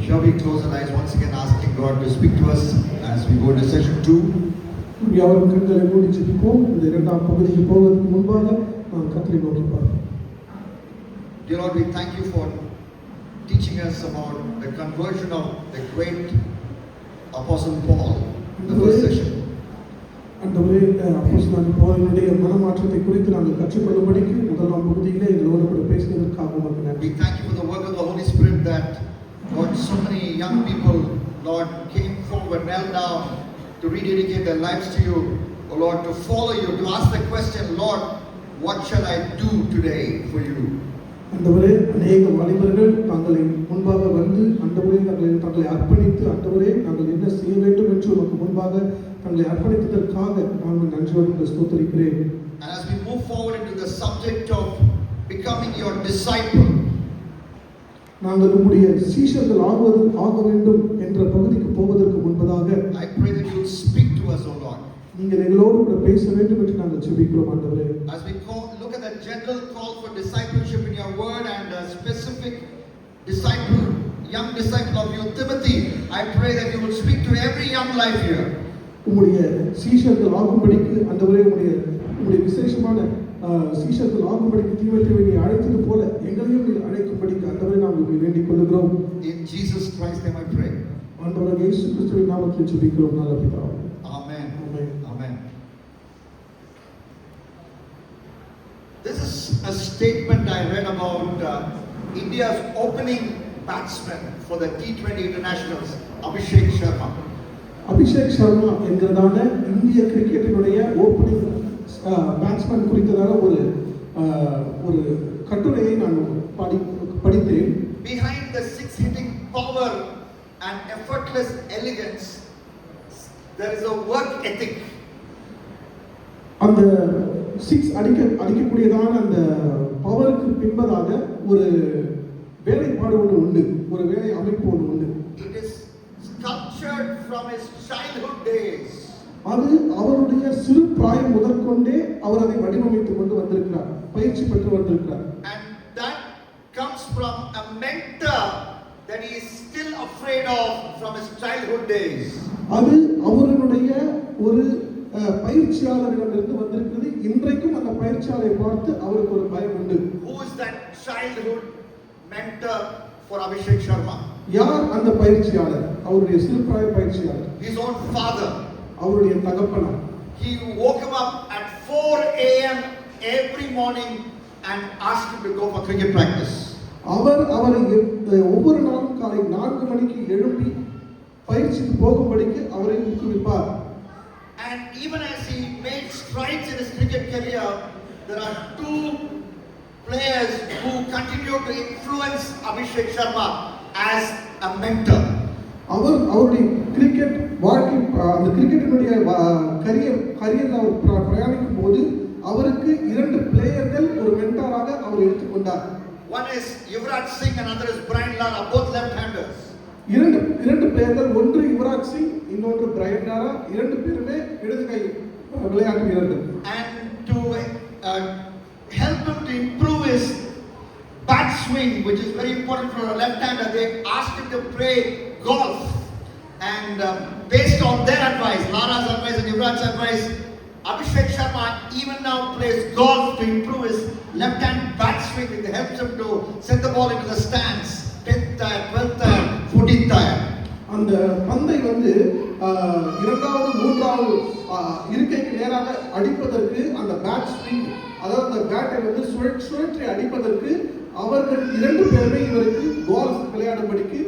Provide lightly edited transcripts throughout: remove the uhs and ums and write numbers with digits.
Shall we close our eyes once again, asking God to speak to us as we go to session 2? யாவரும் கண்களை மூடி ஜெபிப்போம். இந்த இரண்டாம் பகுதிக்கு போவதற்கு முன்பாக நாம் கர்த்தரை நோக்கி பார்ப்போம். Dear Lord, we thank you for teaching us about the conversion of the great Apostle Paul in the first session. ஆண்டவரே, அப்போஸ்தலனாகிய பவுலினுடைய மனமாற்றத்தை குறித்து நாங்கள் கற்றுக்கொள்ளும்படிக்கு முதலாம் பகுதியிலே எங்களோடு கூட பேசினதற்காக உமக்கு நன்றி. We thank you for the work of the Holy Spirit that, Lord, so many young people, Lord, came forward, knelt down to rededicate their lives to you, oh Lord, to follow you, to ask the question, Lord, what shall I do today for you? ஆண்டவரே, அநேக வாலிபர்கள் தங்களை முன்பாக வந்து ஆண்டவரே தங்களை அர்ப்பணித்து ஆண்டவரே நாங்கள் என்ன செய்ய வேண்டும் என்று உமக்கு முன்பாக தங்களை அர்ப்பணித்ததற்காக நான் நன்றியோடு ஸ்தோத்திரிக்கிறேன். And as we move forward into the subject of becoming your disciple, நாங்கள் உம்முடைய சீஷர்கள் ஆக வேண்டும் என்ற பகுதிக்கு போவதற்கு முன்பதாக I pray that you will speak to us, O Lord. நீங்கள் எங்களோடு கூட பேச வேண்டும் என்று நாங்கள் ஜெபிக்கிறோம் ஆண்டவரே. As we look at the general call for discipleship in your word and a specific disciple, young disciple of you, Timothy, I pray that you will speak to every young life here. உம்முடைய சீஷர்கள் ஆகும்படிக்கு ஆண்டவரே உம்முடைய விசேஷமான சீஷர்கள் ஆகும்படிக்கு தீமோத்தேயுவை அழைத்தது போல எங்களையும் நீர் அழைக்கும்படிக்கு ஆண்டவரே நாம் உம்மை வேண்டிக் கொள்கிறோம். In Jesus Christ name I pray. ஆண்டவராகிய இயேசு கிறிஸ்துவின் நாமத்தில் ஜெபிக்கிறோம் நல்ல பிதாவே. Amen. Amen. Amen. This is a statement I read about India's opening batsman for the T20 internationals, Abhishek Sharma. Abhishek Sharma என்கிறதான இந்திய கிரிக்கெட்டினுடைய ஓப்பனிங் பேட்ஸ்மேன் குறித்ததான ஒரு கட்டுரையை நான் படித்தேன். Behind the six hitting power and effortless elegance, there is a work ethic. அந்த six அடிக்கக்கூடியதான அந்த பவருக்கு பின்பதாக ஒரு வேலைப்பாடு ஒன்று உண்டு, ஒரு வேலை அமைப்பு ஒன்று உண்டு. It is sculptured from his childhood days. அது அவருடைய சிறு பிராயம் முதற்கொண்டே அவர் அதை வடிவமைத்துக் கொண்டு வந்திருக்கிறார், பயிற்சி பெற்று வந்திருக்கிறார். And that comes from a mentor that he is still afraid of from his childhood days. அது அவருடைய ஒரு பயிற்சியாளரிடமிருந்து வந்திருக்கிறது. இன்றைக்கும் அந்த பயிற்சியாளரை பார்த்து அவருக்கு ஒரு பயம் உண்டு. Who is that childhood mentor for Abhishek Sharma? யார் அந்த பயிற்சியாளர்? அவருடைய சிறுபிராய பயிற்சியாளர், His own father. அவருடைய தகப்பனார். He woke him up at 4 a.m. every morning and asked him to go for cricket practice. அவரை ஒவ்வொரு நாளும் காலை 4 மணிக்கு எழுப்பி பயிற்சிக்கு போகும்படிக்கு அவரை ஊக்குவிப்பார். And even as he made strides in his cricket career, there are two players who continue to influence Abhishek Sharma as a mentor. அவருடைய cricket வாழ்க்கை, அந்த கிரிக்கெட்டினுடைய கரியர் அவர் பிரயாணிக்கும் போது அவருக்கு 2 பிளேயர்கள் ஒரு மென்டாராக அவர் எடுத்துக்கொண்டார். One is Yuvraj Singh and another is Brian Lara, both left-handers. இரண்டு பிளேயர்கள், ஒன்று யுவராஜ் சிங், இன்னொன்று பிரையன் லாரா, 2 பேருமே இடது கை விளையாட்டு வீரர்கள். And to help him to improve his bat swing, which is very important for a left-hander, they asked him to play golf. And based on their advice, Lara's advice and Yuvraj's advice, Abhishek Sharma even now plays golf to improve his left-hand bat swing. It helps him to send the ball into the stands, 10th tire, 12th tire, 14th tire. அந்த பந்தை வந்து இரண்டாவது மூன்றாவது இருக்கைக்கு நேராக அடிப்பதற்கு அந்த bad swing, அதாவது அந்த பேட்டை வந்து சுழற்றி அடிப்பதற்கு அவர்கள் 2 பேருமே இவருக்கு கோல்ஃப் விளையாடும்படிக்கு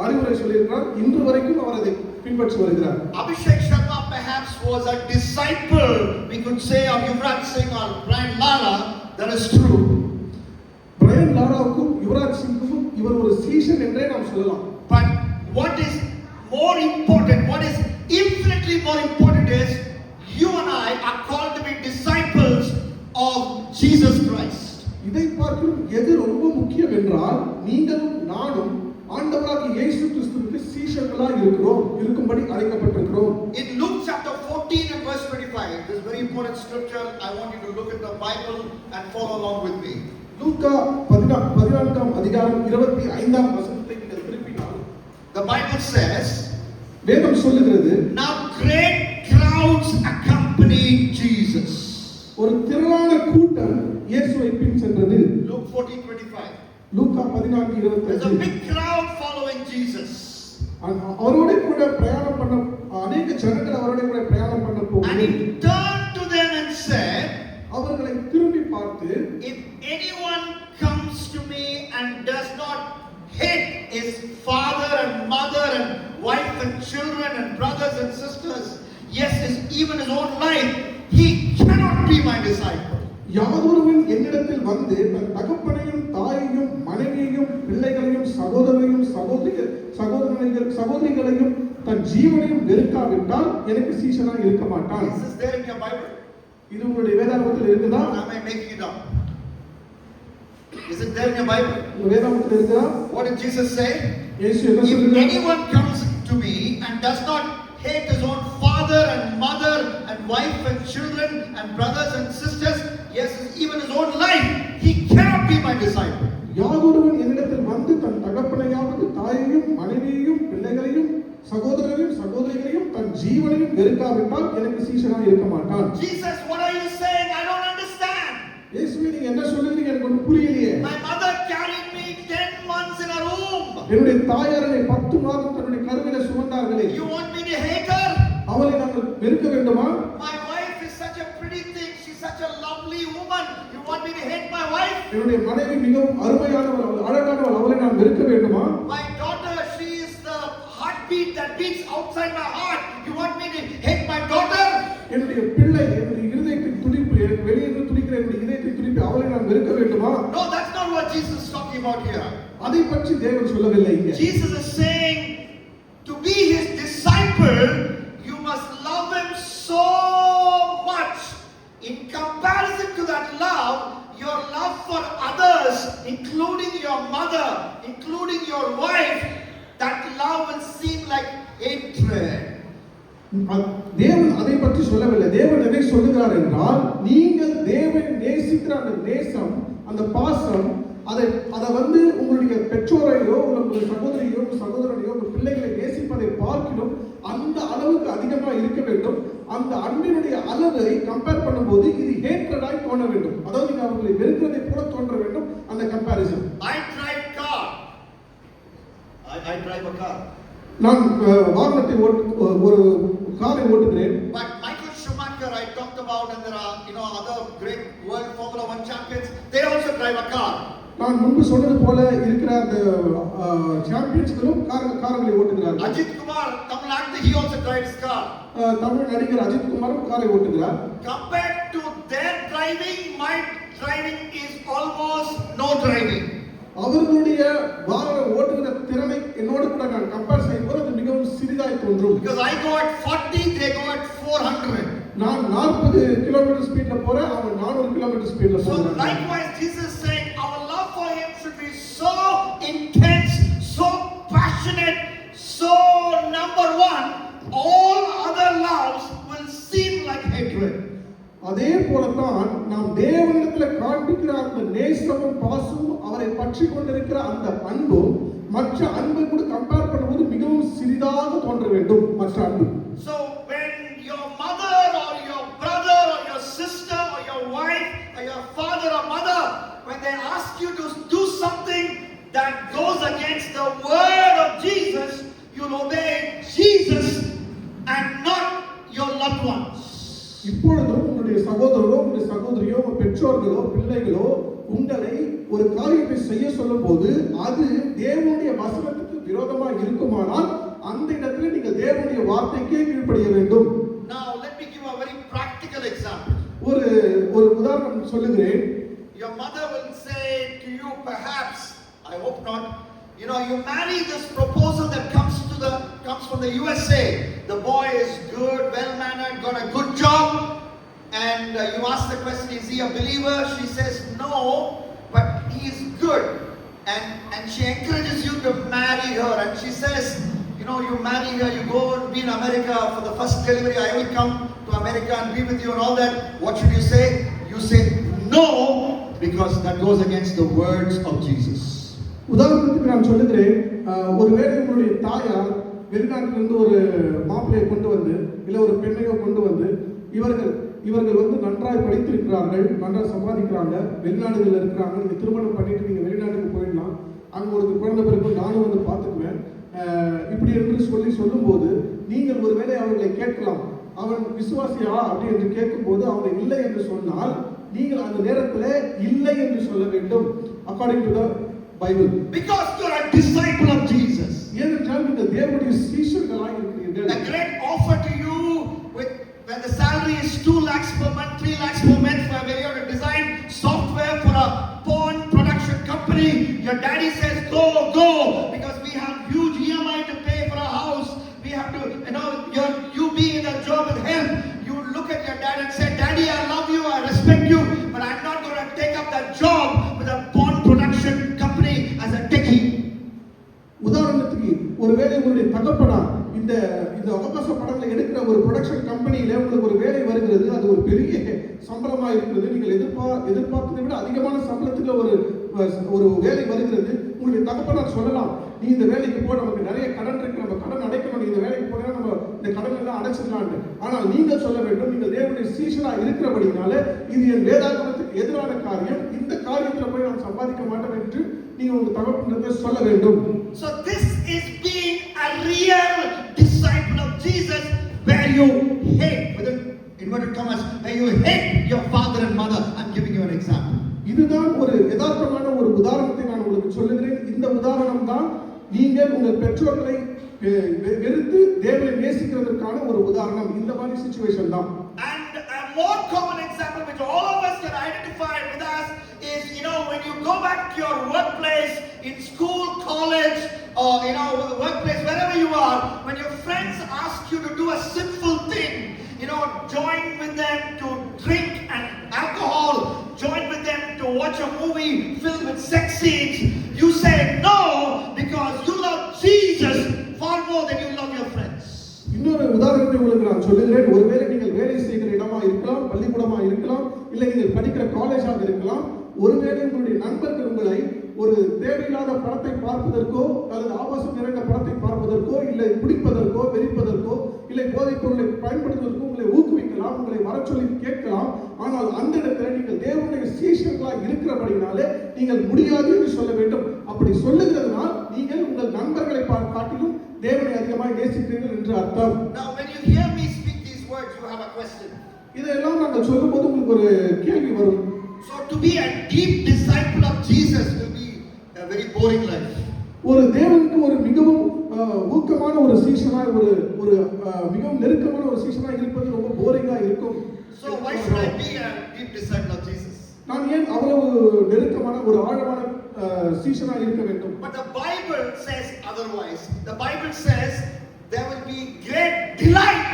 அறிவுரை சொல்லியிருக்கிறார். இன்று வரைக்கும் அவர் அதை பின்பற்றி வருகிறார். Abhishek Sharma perhaps was a disciple, we could say, of Yuvraj Singh or Brian Lara. That is true. Brian லாராவுக்கும் யுவராஜ் சிங்குக்கும் இவர் ஒரு சீஷன் என்றே நாம் சொல்லலாம். But what is more important, what is infinitely more important is you and I are called to be disciples of Jesus Christ. இதை பார்க்கும் எது ரொம்ப முக்கியம் என்றால் நீங்களும் நானும் ஆண்டவராகிய இயேசு கிறிஸ்துவுக்கு சீஷர்களாய் இருக்கும்படி அழைக்கப்பட்டிருக்கிறோம். In Luke chapter 14 and verse 25, this is very important scripture. I want you to look at the Bible and follow along with me. லூக்கா 14ஆம் அதிகாரம் 25ஆம் வசனத்தை நீங்கள் திருப்பினால் Bible says, வேதம் சொல்லுகிறது, now great crowds accompanied Jesus. ஒரு திரளான கூட்டம் இயேசுவை பின் சென்றது. Luke 14:25. Luca There's a 14:25. big crowd following Jesus. அவரோட கூட பிரயாணம் பண்ண அநேக ஜனங்கள் அவரோட கூட பிரயாணம் பண்ண And போகும்போது he turned to them and said, அவர்களை திரும்பி பார்த்து, if anyone comes to me and does not hate his father and mother and wife and children and brothers and sisters, yes, even his own life, he cannot be my disciple. யாதொருவன் என்னிடத்தில் வந்து தன் தகப்பனையும் தாயையும் மனைவியையும் பிள்ளைகளையும் சகோதரரையும் சகோதரிகளையும் தன் ஜீவனையும் வெறுக்காவிட்டால் எனக்கு சீஷனா இருக்க மாட்டான். Is this there in your Bible? இது உங்களுடைய வேதாகமத்தில் இருக்குதா? Or am I making it up? Is it there in your Bible? உங்க வேதாகமத்தில் இருக்குதா? What did Jesus say? இயேசு என்ன If சொல்றார்? anyone comes to me and does not hate his own father and mother and wife and children and brothers and sisters, yes, even his own life, he cannot be my disciple. யாதொருவன் என்னிடத்தில் வந்து தன் தகப்பனையாவது தாயையும் மனைவியையும் பிள்ளைகளையும் சகோதரரையும் சகோதரிகளையும் தன் ஜீவனையும் வெறுக்காவிட்டால் எனக்கு சீஷனா இருக்க மாட்டான். Jesus, what are you saying? I don't understand. இயேசுவே நீங்க என்ன சொல்றீங்க எனக்கு ஒன்றும் புரியலையே. My mother carried me 10 months in a room. என்னுடைய தாயார் என்னை 10 மாதம் தன்னுடைய கருவிலே சுமந்தார்களே. You want me to hate her? அவளை நாங்கள் வெறுக்க வேண்டுமா? My wife is such a pretty thing. She's such a lovely woman. You want me to hate my wife? என்னுடைய மனைவி மிகவும் அருமையானவள், அவள் அழகானவள், அவளை நான் வெறுக்க வேண்டுமா? My daughter, she is the heartbeat that beats outside my heart. You want me to hate my daughter? என்னுடைய பிள்ளை, என்னுடைய இதயத்தின் துடிப்பு, வெளியிருந்து துடிக்கிற என்னுடைய இதயத்தின் துடிப்பு, அவளை நான் வெறுக்க வேண்டுமா? No, that's not what Jesus is talking about here. அதை பற்றி தேவன் சொல்லவில்லை இங்கே. Jesus is saying, to be his disciple, you must love him so much. In comparison to that love, your love for others, including your mother, including your wife, that love will seem like hatred. தேவன் அதை பற்றி சொல்லவில்லை. தேவன் எதை சொல்லுகிறார் என்றால், நீங்கள் தேவனை நேசிக்கிற அந்த நேசம், அந்த பாசம், அதை வந்து உங்களுடைய பெற்றோரையோ உங்களுடைய சகோதரியோ உங்கள் சகோதரனையோ உங்கள் பிள்ளைகளை நேசிப்பதை பார்க்கிலும் அந்த அளவுக்கு அதிகமாக இருக்க வேண்டும். அந்த அன்பினுடைய அளவை கம்பேர் பண்ணும்போது இது ஹேட்ரடாய் தோண வேண்டும். அதாவது நீங்க அவர்களை வெறுக்கிறதை போல தோன்ற வேண்டும். அந்த comparison. I drive car. I drive a car. நான் வாகனத்தை ஒரு காரை ஓட்டுகிறேன். But Michael Schumacher I talked about, and there are other great world Formula 1 champions. They also drive a car. நான் முன்பு சொன்னது போல இருக்கிற அந்த சாம்பியன்ஸ்களும் கார்களை ஓட்டுகிறார்கள். Ajit Kumar, Tamil actor, he also drives car. Tamil நடிகர் அஜித் குமாரும் காரை ஓட்டுகிறார். Compared to their driving, my driving is almost no driving. அவர்களுடைய வாகன ஓட்டுகிற திறனை என்னோடு கூட நான் கம்பேர் செய்யும்போது அது மிகவும் சிறிதாய் தோன்றும். Because I go at 40, they go at 400. நான் 40 கிலோமீட்டர் ஸ்பீட்ல போறேன், அவங்க 400 கிலோமீட்டர் ஸ்பீட்ல So போறாங்க. likewise Jesus is saying our love for him should be so intense, so passionate, so number one, all other loves will seem like hatred. அதே போலத்தான் நாம் தேவனிடத்தில் காண்பிக்கிற அந்த நேசமும் பாசமும் அவரை பற்றி கொண்டிருக்கிற அந்த அன்பும் மற்ற அன்பை கூட கம்பேர் பண்ணும்போது மிகவும் சிறிதாக தோன்ற வேண்டும் மற்ற அன்பு. So when your mother or your brother or your sister or your wife or your father or mother, when they ask you to do something that goes against the word of Jesus, you'll obey Jesus and not your loved ones. இப்பொழுதும் உங்களுடைய சகோதரரோ உங்களுடைய சகோதரியோ உங்கள் பெற்றோர்களோ பிள்ளைகளோ உங்களை ஒரு காரியத்தை செய்ய சொல்லும் போது அது தேவனுடைய வசனத்துக்கு விரோதமாக இருக்குமானால் அந்த இடத்துல நீங்கள் தேவனுடைய வார்த்தைக்கே கீழ்ப்படிய வேண்டும். Now let me give a very practical example. ஒரு உதாரணம் சொல்லுகிறேன். Your mother will say to you, perhaps, I hope not, you marry this proposal that comes from the USA. The boy is good, well mannered, got a good job, and you ask the question, is he a believer? She says no, but he is good, and she encourages you to marry her, and she says, you marry her, you go and be in America for the first delivery, I will come to America and be with you and all that. What should you say? You say no, because that goes against the words of Jesus. உதாரணத்துக்கு நான் சொல்லுகிறேன், ஒருவேளை உங்களுடைய தாயார் வெளிநாட்டிலிருந்து ஒரு மாப்பிள்ளையை கொண்டு வந்து இல்லை ஒரு பெண்ணையோ கொண்டு வந்து இவர்கள் வந்து நன்றாய் படித்திருக்கிறார்கள், நன்றாக சம்பாதிக்கிறாங்க, வெளிநாடுகளில் இருக்கிறாங்க, நீங்கள் திருமணம் பண்ணிட்டு நீங்கள் வெளிநாட்டுக்கு போயிடலாம், அங்கே உங்களுக்கு குழந்தை பிறகு நானும் வந்து பார்த்துக்குவேன் இப்படி என்று சொல்லும்போது நீங்கள் ஒருவேளை அவர்களை கேட்கலாம், அவன் விசுவாசியா அப்படி என்று கேட்கும்போது அவங்க இல்லை என்று சொன்னால் நீங்கள் அந்த நேரத்தில் இல்லை என்று சொல்ல வேண்டும். According to the Bible. Because you are a disciple of Jesus. ஏனென்றால் நீங்கள் தேவனுடைய சீஷர்களாய் இருக்கிறீர்கள். A great offer to you with when the salary is 2 lakhs per month, 3 lakhs per month, where you have to design software for a porn production company. Your daddy says go because we have huge EMI to pay for a house. We have to, you being in that job with him, you look at your dad and say, Daddy, I love you, I respect you, but I'm not going to take up that job with a porn production company as a techie. உதாரணத்துக்கு ஒருவேளை உங்களுடைய தகப்பனார் இந்த அவகாச படங்களை எடுக்கிற ஒரு production கம்பெனியில உங்களுக்கு ஒரு வேலை வருகிறது, அது ஒரு பெரிய சம்பளமா இருக்கிறது, நீங்கள் எதிர்பார்த்ததை விட அதிகமான சம்பளத்துக்கு ஒரு வேலை வருகிறது. உங்களுடைய தகப்பனார் சொல்லலாம், நீ இந்த வேலைக்கு போ, நமக்கு நிறைய கடன் இருக்கு, நம்ம கடன் அடைக்கணும், இந்த வேலைக்கு போனா நம்ம இந்த கடன் எல்லாம் அடைச்சிடலான்னு. ஆனால் நீங்கள் சொல்ல வேண்டும், நீங்கள் தேவனுடைய சீஷனா இருக்கிறபடினால இது என் வேதாகமத்துக்கு எதிரான காரியம், இந்த காரியத்துல போய் நான் சம்பாதிக்க மாட்டேன் என்று நீங்க உங்க தகப்பனிடத்தை சொல்ல வேண்டும். So this is being a real disciple of Jesus, where you hate, with inverted commas, where you hate your father and mother. I'm giving you an example. இதுதான் ஒரு யதார்த்தமான ஒரு உதாரணத்தை நான் உங்களுக்கு சொல்லுகிறேன். இந்த உதாரணம் தான் நீங்கள் உங்கள் பெற்றோர்களை வெறுத்து தேவனை நேசிக்கிறதற்கான ஒரு உதாரணம். இந்த மாதிரி சிச்சுவேஷன் தான். And a more common example which all of us can identify with us is, when you go back to your workplace, in school, college, or workplace, wherever you are, when your friends ask you to do a sinful thing, join with them to drink and alcohol, join with them to watch a movie filled with sex scenes, you say no because you love Jesus far more than you love your friends. இன்னொரு உதாரணத்தை உங்களுக்கு நான் சொல்லுகிறேன். ஒருவேளை நீங்கள் வேலை செய்கிற இடமா இருக்கலாம், பள்ளிக்கூடமா இருக்கலாம், இல்லை நீங்கள் படிக்கிற காலேஜாக இருக்கலாம். ஒருவேளை உங்களுடைய நண்பர்கள் உங்களை ஒரு தேவையில்லாத படத்தை பார்ப்பதற்கோ அல்லது ஆபாசம் நிறைந்த படத்தை பார்ப்பதற்கோ இல்லை குடிப்பதற்கோ வெறிப்பதற்கோ இல்லை போதைப் பொருளை பயன்படுத்துவதற்கோ உங்களை ஊக்குவிக்கலாம், உங்களை வர சொல்லி கேட்கலாம். ஆனால் அந்த இடத்துல நீங்கள் தேவனுடைய சீஷர்களாக இருக்கிறபடினாலே நீங்கள் முடியாது என்று சொல்ல வேண்டும். அப்படி சொல்லுகிறதுனால் நீங்கள் உங்கள் நண்பர்களை காட்டிலும் தேவனை அதிகமாக நேசிக்கிறீர்கள் என்று அர்த்தம். Now when you hear me speak these words, you have a question. இதெல்லாம் நாங்கள் சொல்லும்போது உங்களுக்கு ஒரு கேள்வி வரும். So to be a deep disciple of Jesus will be a very boring life. ஒரு தேவனுக்கு ஒரு மிகவும் ஊக்கமான ஒரு சீஷனாய் ஒரு மிகவும் நெருக்கமான ஒரு சீஷனாய் இருப்பது ரொம்ப போரிங்கா இருக்கும். So why should I be a deep disciple of Jesus? நான் ஏன் அவ்வளவு நெருக்கமான ஒரு ஆழமான சீஷனாய் இருக்க வேண்டும்? But the Bible says otherwise. The Bible says there will be great delight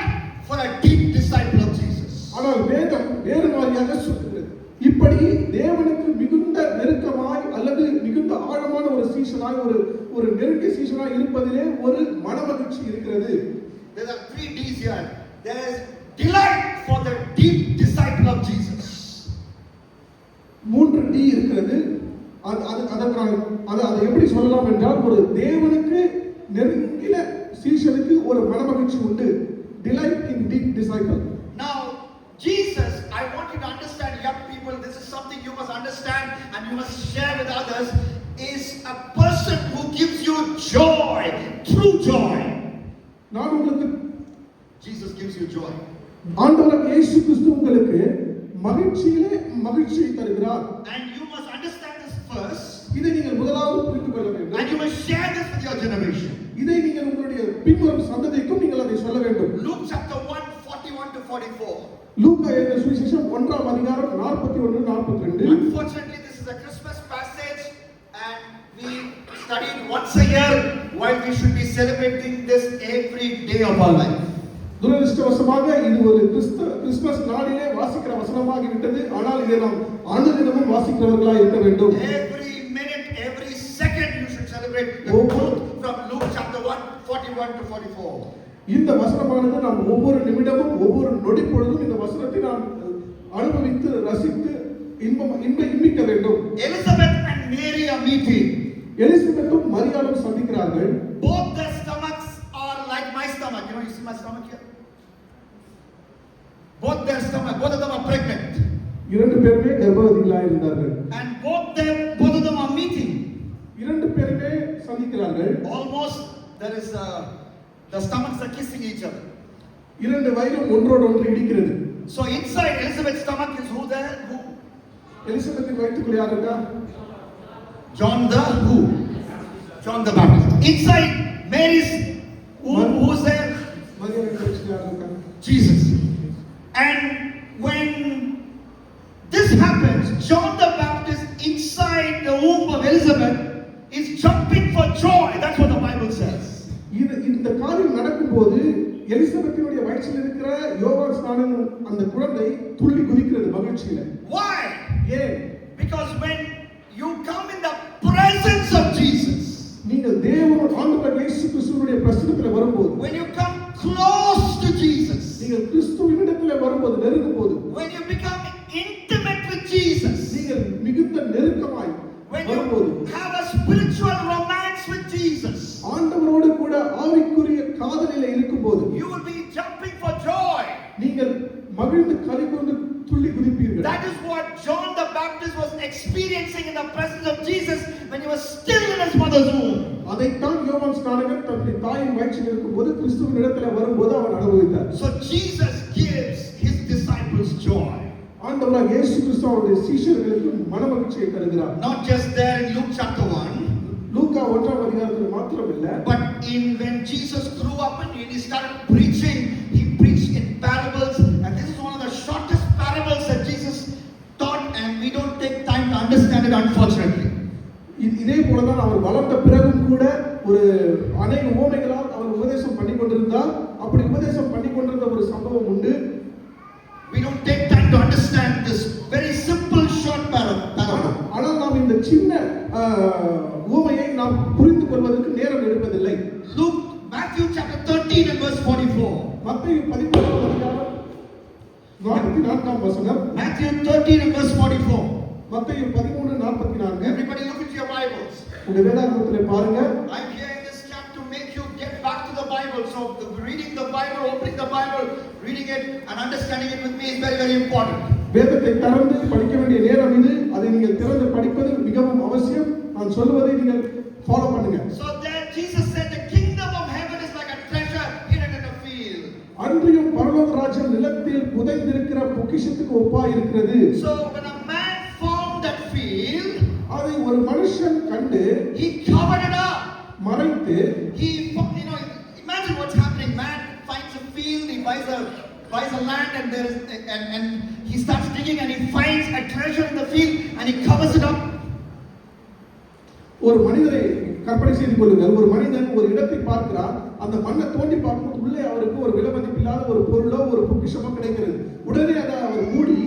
for a deep disciple of Jesus. ஆனால் வேதம் வேறு மாதிரியாக சொல்கிறது. இப்படி தேவனுக்கு மிகுந்த நெருக்கமாய் அல்லது மிகுந்த ஆழமான ஒரு சீஷனாய் ஒரு நெருங்கிய சீஷனாய் இருப்பதிலே ஒரு மனமகிழ்ச்சி இருக்கிறது. There are 3 D's here. There is delight for the deep disciple of Jesus. 3 D இருக்கிறது. அதை எப்படி சொல்லலாம் என்றால், ஒரு தேவனுக்கு நெருங்கிய சீஷனுக்கு ஒரு மனமகிழ்ச்சி உண்டு. Delight in deep disciple. Now Jesus, I want you to understand, young people, this is something you must understand and you must share with others, is a person who gives you joy, true joy. நான் உங்களுக்கு Jesus gives you joy. ஆண்டவர் இயேசு கிறிஸ்து உங்களுக்கு மகிழ்ச்சியிலே மகிழ்ச்சியை தருகிறார். And you must understand this first. இதை நீங்கள் முதலாவது புரிந்து கொள்ள வேண்டும். And you must share this with your generation. இதை நீங்கள் உங்களுடைய பின்வரும் சந்ததிக்கும் நீங்கள் அதை சொல்ல வேண்டும். Luke chapter 1, 41 to 44. லூக்கா எழுதின சுவிசேஷம் 1ஆம் அதிகாரம் 41 42. Unfortunately, this is a Christmas passage and we study it once a year while we should be celebrating this every day of our life. துரதிர்ஷ்டவசமாக இது ஒரு கிறிஸ்துமஸ் நாளிலே வாசிக்கிற வசனமாகி விட்டது. ஆனால் இதை நாம் அனுதினமும் வாசிக்கிறவர்களாக இருக்க வேண்டும். Every minute, every second you should celebrate the truth from Luke chapter 1, 41 to 44. இந்த வசனமானது நாம் ஒவ்வொரு நிமிடமும் ஒவ்வொரு நொடி பொழுதும் இந்த வசனத்தை நாம் அனுபவித்து ரசித்து இன்மிக்க வேண்டும். Elizabeth and Mary are meeting. எலிசபெத்தும் மரியாளும் சந்திக்கிறார்கள். Both their stomachs are like my stomach. You know, you see my stomach here? Both of them are pregnant. இரண்டு பேருமே கர்ப்பவதிகளாக இருந்தார்கள். And both of them are meeting. இரண்டு பேருமே சந்திக்கிறார்கள். Almost there is the stomachs are kissing each other. இரண்டு வயிறும் ஒன்றோடு ஒன்று இடிக்கிறது. So inside Elizabeth's stomach is who there? Who? எலிசபெத்தின் வயிற்றுக்குள்ள யார் இருக்கா? John the Baptist. Inside Mary's who's there? மரியாளின் வயிற்றுல யார் இருக்கா? Jesus. And when this happens, John the Baptist inside the womb of Elizabeth is jumping for joy. That's what the Bible says. இந்த காரியம் நடக்கும்போது எலிசபெத்தினுடைய வயிற்றில் இருக்கிற யோவான் ஸ்நானன் அந்த குழந்தை துள்ளி குதிக்கிறது மகிழ்ச்சியில. Why? ஏன்? Because when you come in the presence of Jesus, நீங்கள் தேவன் ஆண்டவர் இயேசு கிறிஸ்துவினுடைய பிரசன்னத்திலே வரும்போது, when you come close to Jesus, நீங்கள் கிறிஸ்துவினிடத்திலே வரும்போது நெருங்கும்போது, when you become intimate with Jesus, நீங்கள் மிகுந்த நெருக்கமாய் when வரும்போது, you have a spiritual romance with Jesus, ஆண்டவரோடு கூட ஆவிக்குரிய காதலிலே இருக்கும்போது, you will be jumping for joy. நீங்கள் மகிழ்ந்து களிகூர்ந்து துள்ளி குதிப்பீர்கள். That is what John the Baptist was experiencing in the presence of Jesus when he was still in his mother's womb. அதைத்தான் யோவான் ஸ்நானகன் தன்னுடைய தாயின் வயிற்றில் இருக்கும்போது கிறிஸ்துவின் இடத்திலே வரும்போது அவன் அனுபவித்தார். So Jesus gives his disciples joy. ஆண்டவராகிய இயேசு கிறிஸ்து அவருடைய சீஷர்களுக்கு மனமகிழ்ச்சியை தருகிறார். Not just there in Luke chapter 1, லூக்கா 1ஆம் அதிகாரத்தில் மாத்திரமல்ல, but when Jesus grew up and he started preaching, he preached in parables, and this is one of the shortest parables that Jesus taught, and we don't take time to understand it, unfortunately. இதே போலதான் அவர் வளர்ந்த பிறகும் கூட ஒரு அநேக உவமைகளால் அவர் உபதேசம் பண்ணி கொண்டிருந்தார். அப்படி உபதேசம் பண்ணி கொண்டிருந்த ஒரு சம்பவம் உண்டு. We don't take time to understand this very simple short parable. ஆனால் நாம் இந்த சின்ன உவமையை நாம் புரிந்து கொள்வதற்கு நேரம் எடுப்பதில்லை. Matthew chapter 13 and verse 44. மத்தேயு 13ஆம் அதிகாரம் 44ஆம் வசனம். Matthew 13 and verse 44. மத்தேயு 13:44. Everybody look into your Bibles. உங்க வேதாகமத்திலே பாருங்க. I'm here in this camp to make you get back to the Bible. So reading the Bible, opening the Bible, reading it and understanding it with me is very, very important. வேதத்தை திறந்து படிக்க வேண்டிய நேரம் இது. அதை நீங்கள் திறந்து படிப்பது மிகவும் அவசியம். நான் சொல்வதை நீங்கள் ஃபாலோ பண்ணுங்க. So there Jesus said the kingdom of heaven is like a treasure hidden in a field. அன்றியும் பரலோக ராஜ்யம் நிலத்தில் புதைந்திருக்கிற பொக்கிஷத்துக்கு ஒப்பாய் இருக்கிறது. So when a man found that field, அதை ஒரு மனுஷன் கண்டு he covered it up. மறைத்து, He, imagine what's happening. Man finds a field, he buys a land, and he starts digging, and he finds a treasure in the field, and he covers it up. ஒரு மனிதரை கற்பனை செய்து கொள்ளுங்கள். ஒரு மனிதன் ஒரு இடத்தை பார்க்கிறார். அந்த மண்ணை தோண்டி பார்க்கும்போது உள்ளே அவருக்கு ஒரு விலை மதிப்பில்லாத ஒரு பொருளோ ஒரு பொக்கிஷமோ கிடைக்கிறது. உடனே அதை அவர் மூடி,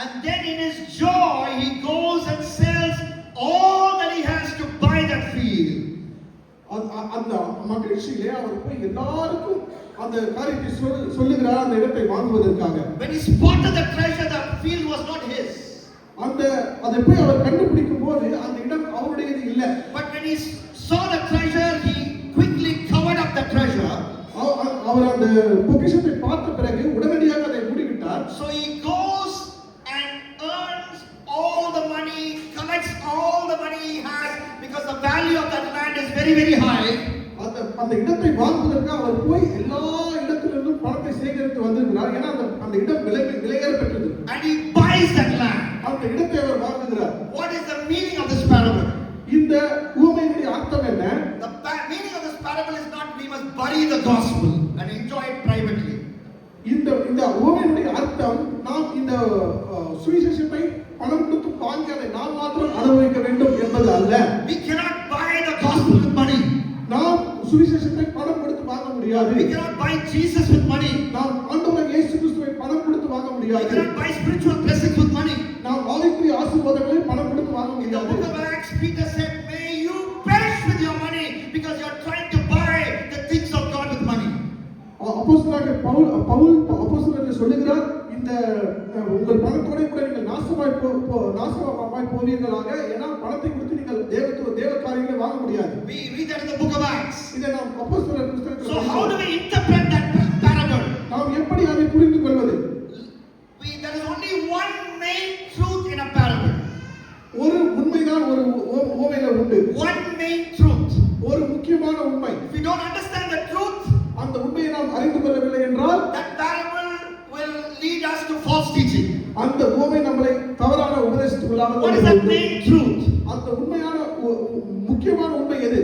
and then in his joy he goes and sells all that he has to buy that field. அந்த மகிழ்ச்சியிலே அவர் போய் எல்லாருக்கும் அந்த காரியத்தை சொல்லுகிறார் அந்த இடத்தை வாங்குவதற்காக. When he spotted the treasure, the field was not his. அதை போய் அவர் கண்டுபிடிக்கும் போது அந்த இடம் அவருடையது இல்லை. But when he saw the treasure, he quickly covered up the treasure. அவர் அந்த பொக்கிஷத்தை பார்த்த பிறகு உடனடியாக அதை மூடிவிட்டார். So he goes and earns all the money, collects all the money he has, because the value of that land is very, very high. அந்த இடத்தை வாங்குவதற்கு அவர் போய் எல்லா இடத்திலிருந்தும் பணத்தை சேகரித்து வந்திருக்கிறார். ஏன்னா அந்த இடம் விலையேற பெற்றது. And he buys that land. அந்த இடத்தை அவர் வாங்குகிறார். What is the meaning of this parable? இந்த உவமையினுடைய அர்த்தம் என்ன? The meaning of this parable is not we must bury the gospel and enjoy it privately. இந்த உவமையினுடைய அர்த்தம் நாம் இந்த சுவிசேஷத்தை பணம் கொடுத்து வாங்கி அதை நாம் மாத்திரம் அனுபவிக்க வேண்டும் என்பது அல்ல. We cannot buy the gospel with money. நாம் சுவிசேஷத்தை பணம் கொடுத்து வாங்க முடியாது. We cannot buy Jesus with money. நாம் ஆண்டவர் இயேசு கிறிஸ்துவை பணம் கொடுத்து வாங்க We முடியாது. cannot buy spiritual blessings with money. நாம் ஆவிக்குரிய ஆசீர்வாதங்களை பணம் கொடுத்து வாங்க In the முடியாது. book of Acts, Peter said, may you perish with your money because you are trying to buy the things of God with money. அப்போஸ்தலனாகிய பவுல் அப்போஸ்தலர்கள் சொல்லுகிறார், இந்த உங்கள் பணத்தோட கூட நீங்கள் நாசமாய் போவீர்களாக. ஏன்னா பணத்தை கொடுத்து நீங்கள் தேவ முடியாது. We read that in the book of Acts. இதை நாம் அப்போஸ்தலர் புத்தகத்தில் So how do we interpret that parable? நாம் எப்படி அதை புரிந்து கொள்வது? There is only one main truth in a parable. ஒரு உண்மைதான் ஒரு ஓமையில உண்டு. One main truth. ஒரு முக்கியமான உண்மை. If we don't understand the truth, அந்த உண்மையை நாம் அறிந்து கொள்ளவில்லை என்றால் that parable will lead us to false teaching. அந்த ஓமை நம்மை தவறான உபதேசத்துக்குள்ளாக What is that main truth? அந்த உண்மையான முக்கியமான உண்மை எது?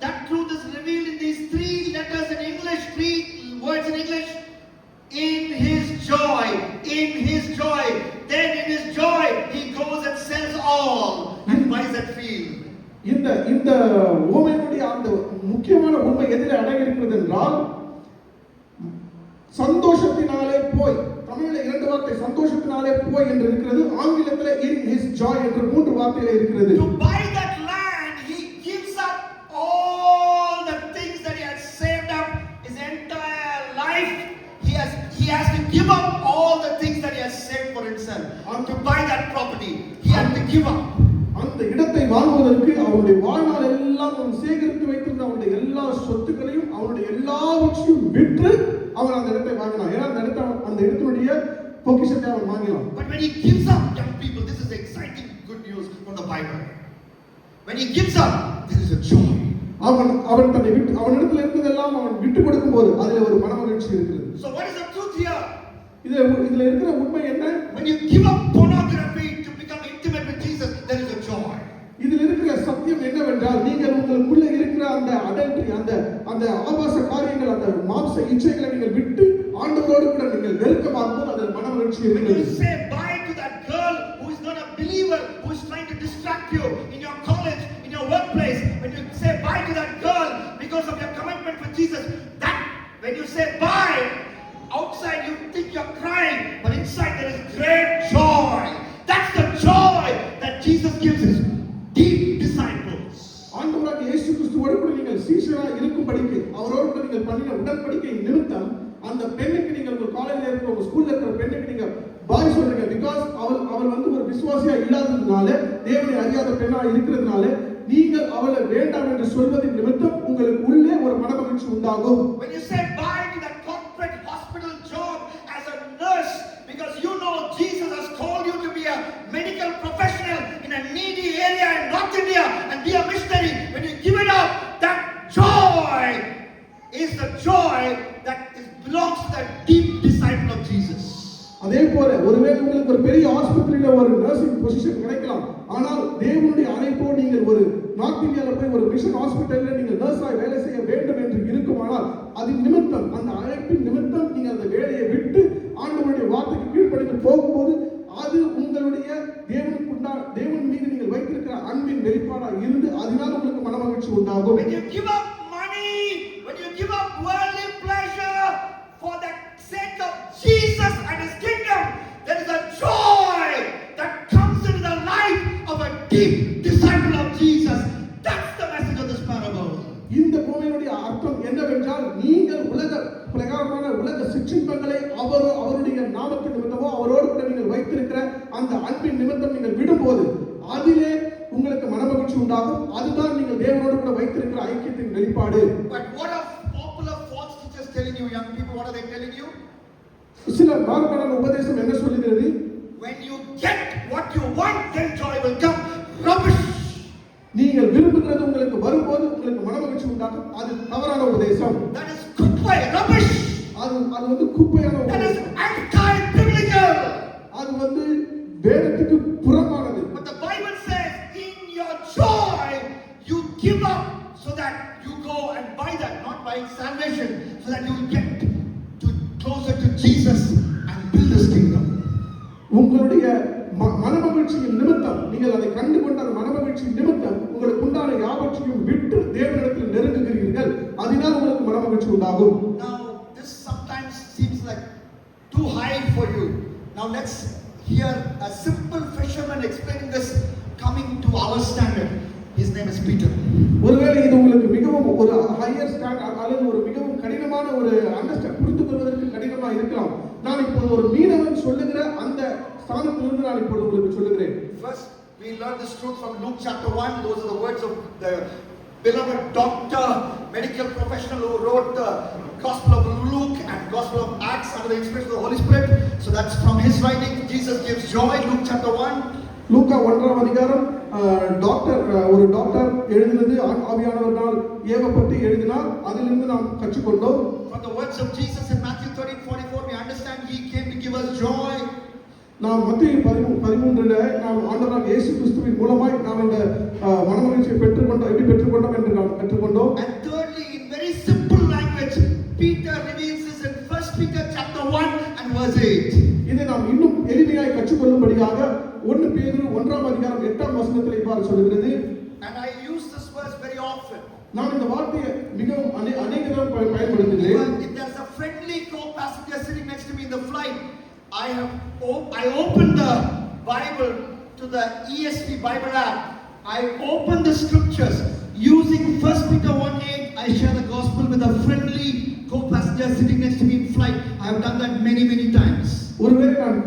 That truth is revealed in these three letters in English, three words in English. In his joy, in his joy. Then in his joy, he goes and sells all and buys that field. இந்த ஓமையினுடைய அந்த முக்கியமான உண்மை எதில் அடங்கி இருக்கிறது என்றால் சந்தோஷத்தினாலே போய், தமிழில் 2 வார்த்தை சந்தோஷத்தினாலே போய் என்று இருக்கிறது, ஆங்கிலத்தில் in his joy என்று 3 வார்த்தையில இருக்கிறது. To buy that land, he gives up all the things that he has saved up his entire life. He has to give up all the things that he has saved for himself. To buy that property, he has to give up. அந்த இடத்தை வாங்குவதற்கு அவனுடைய வாழ்நாள் எல்லாம் அவன் சேகரித்து வைத்திருந்த அவனுடைய எல்லா சொத்துக்களையும் அவனுடைய எல்லாவற்றையும் விற்று அவன் அந்த இடத்தை வாங்கினான். ஏன்னா அந்த இடத்தினுடைய பொக்கிஷத்தை அவன் வாங்கினான். But when he gives up, young people, this is exciting good news from the Bible. When he gives up, there is a joy. அவன் தன்னை விட்டு அவனிடத்தில் இருந்ததெல்லாம் அவன் விட்டு கொடுக்கும்போது அதில் ஒரு மனமகிழ்ச்சி இருக்கிறது. So what is the truth here? இதுல இருக்கிற உண்மை என்ன? When you give up pornography to become intimate with Jesus, there is a joy. இதில் இருக்கிற சத்தியம் என்னவென்றால் நீங்கள் உங்களுக்குள்ள இருக்கிற அந்த அடல்ட்ரி, அந்த ஆபாச காரியங்கள், அந்த மாம்ச இச்சைகளை நீங்கள் விட்டு ஆண்டவரோடு கூட நீங்கள் நெருக்கமாகும்போது அதில் மனமகிழ்ச்சி இருக்கிறது. When you say bye to that girl who is not a believer, who is trying to distract you in your college, in your workplace, when you say bye to that girl because of your commitment with Jesus, that when you say bye, outside you think you're crying, but inside there is great joy. That's the joy that Jesus gives his deep disciples. ஆண்டவராகிய இயேசு கிறிஸ்துவோடு கூட நீங்கள் சீஷராக இருக்கும்படிக்கு அவரோடு கூட நீங்கள் பண்ணின உடன்படிக்கை நிமித்தம் அந்த பெண்ணுக்கு நீங்கள் உங்க காலேஜ்ல இருக்கிற உங்க ஸ்கூல்ல இருக்கிற பெண்ணுக்கு நீங்க பாய் சொல்றீங்க. பிகாஸ் அவள் வந்து ஒரு விசுவாசியா இல்லாததுனால, தேவனை அறியாத பெண்ணா இருக்கிறதுனால நீங்கள் அவளை வேண்டாம் என்று சொல்வதின் நிமித்தம் உங்களுக்கு உள்ளே ஒரு மனமகிழ்ச்சி உண்டாகும். When you say bye to that corporate hospital job as a nurse because you know Jesus has called you to be a medical professional in a needy area in North India and be a missionary, when you give it up, that joy is the joy that belongs to that deep disciple of Jesus. அதே போல ஒருவேளை உங்களுக்கு ஒரு பெரிய ஆஸ்பத்திரியில ஒரு nursing position கிடைக்கலாம். ஆனால் தேவனுடைய அழைப்போடு நீங்கள் ஒரு நார்த் இந்தியாவில் போய் ஒரு மிஷன் ஹாஸ்பிட்டல்ல நீங்கள் நர்ஸாய் வேலை செய்ய வேண்டும் என்று இருக்குமானால் அதன் நிமித்தம், அந்த அழைப்பின் நிமித்தம் நீங்கள் அந்த வேலையை விட்டு ஆண்டவருடைய வார்த்தைக்கு கீழ்ப்படிந்து போகும்போது அது உங்களுடைய தேவன் மீது நீங்கள் வைத்திருக்கிற அன்பின் வெளிப்பாடாக இருந்து அதனால் உங்களுக்கு மனமகிழ்ச்சி உண்டாகும். When you give up money, when you give up worldly pleasure for the sake of Jesus and his kingdom, there is a joy that comes into the life of a deep disciple of Jesus. That's the message of this parable. இந்த பூமியினுடைய அர்த்தம் என்னவென்றால் நீங்கள் பிரகாரமான உலக சிற்றின்பங்களை அவருடைய நாமத்தின் நிமித்தமோ அவரோடு கூட நீங்கள் வைத்திருக்கிற அந்த அன்பின் நிமித்தம் நீங்கள் விடும்போது அதிலே உங்களுக்கு மனமகிழ்ச்சி உண்டாகும். அதுதான் நீங்கள் தேவனோடு கூட வைத்திருக்கிற ஐக்கியத்தின் வெளிப்பாடு. But what are popular false teachers telling you, young people? What are they telling you? சில மாறுபாடான உபதேசம் என்ன சொல்லுகிறது? When you get what you want, then joy will come. Rubbish. நீங்கள் விரும்புகிறது உங்களுக்கு வரும்போது உங்களுக்கு மனமகிழ்ச்சி உண்டாகும். அது தவறான உபதேசம். That is குப்பை, rubbish. அது வந்து குப்பையான That is உபதேசம். anti-biblical. அது வந்து வேதத்துக்கு புறம்பானது. But the Bible says, in your joy, you give up so that you go and buy that, not buying salvation, so that you will get closer to Jesus and build his kingdom. உங்களுடைய மனமகிழ்ச்சியின் நிமித்தம் நீங்கள் அதை கண்டு கொண்ட அந்த மனமகிழ்ச்சியின் நிமித்தம் உங்களுக்கு உண்டான யாவற்றையும் விட்டு தேவனிடத்தில் நெருங்குகிறீர்கள். அதனால் உங்களுக்கு மனமகிழ்ச்சி உண்டாகும். Now this sometimes seems like too high for you. Now let's hear a simple fisherman explaining this coming to our standard. His name is Peter. ஒருவேளை இது உங்களுக்கு மிகவும் ஒரு ஹையர் ஸ்டாண்டர்ட் அல்லது ஒரு மிகவும் கடினமான ஒரு அண்டர்ஸ்டாண்ட் புரிந்து கொள்வதற்கு கடினமா இருக்கலாம். நான் இப்போது ஒரு மீனவன் சொல்லுகிற அந்த ஸ்தானத்திலிருந்து நான் இப்போது உங்களுக்கு சொல்லுகிறேன். First we learn this truth from Luke chapter 1. Those are the words of the beloved doctor, medical professional who wrote the Gospel of Luke and Gospel of Acts under the inspiration of the Holy Spirit. So that's from his writing. Jesus gives joy, Luke chapter 1. லூக்கா 1ஆம் அதிகாரம் ஒரு doctor எழுதினது ஆவியானவரால் ஏவப்பட்டு எழுதினார். அதிலிருந்து நாம் கற்றுக்கொண்டோம். From the words of Jesus in Matthew 13:44 we understand he came to give us joy. நாம் மத்தேயு 13:13ல நாம் ஆண்டவராகிய இயேசு கிறிஸ்துவின் மூலமாய் நாம் இந்த மனமகிழ்ச்சியை பெற்றுக்கொண்டோம் என்று நாம் கற்றுக்கொண்டோம். And thirdly, in very simple language, Peter reveals this in 1 Peter chapter 1 and verse 8. இதை நாம் இன்னும் எளிமையாய் கற்றுக்கொள்ளும்படியாக 1 பேதுரு 1ஆம் அதிகாரம் 8ஆம் வசனத்தில் இவ்வாறு சொல்கிறது. And I use this verse very often. நான் இந்த வார்த்தையை மிகவும் அநேக தடவை பயன்படுத்துகிறேன். If there's a friendly co-passenger sitting next to me in the flight, I open the Bible to the ESV Bible app. I open the scriptures using 1 Peter 1:8. I share the gospel with a friendly co-passenger sitting next to me in flight. I have done that many times. ஒருவேளை நான்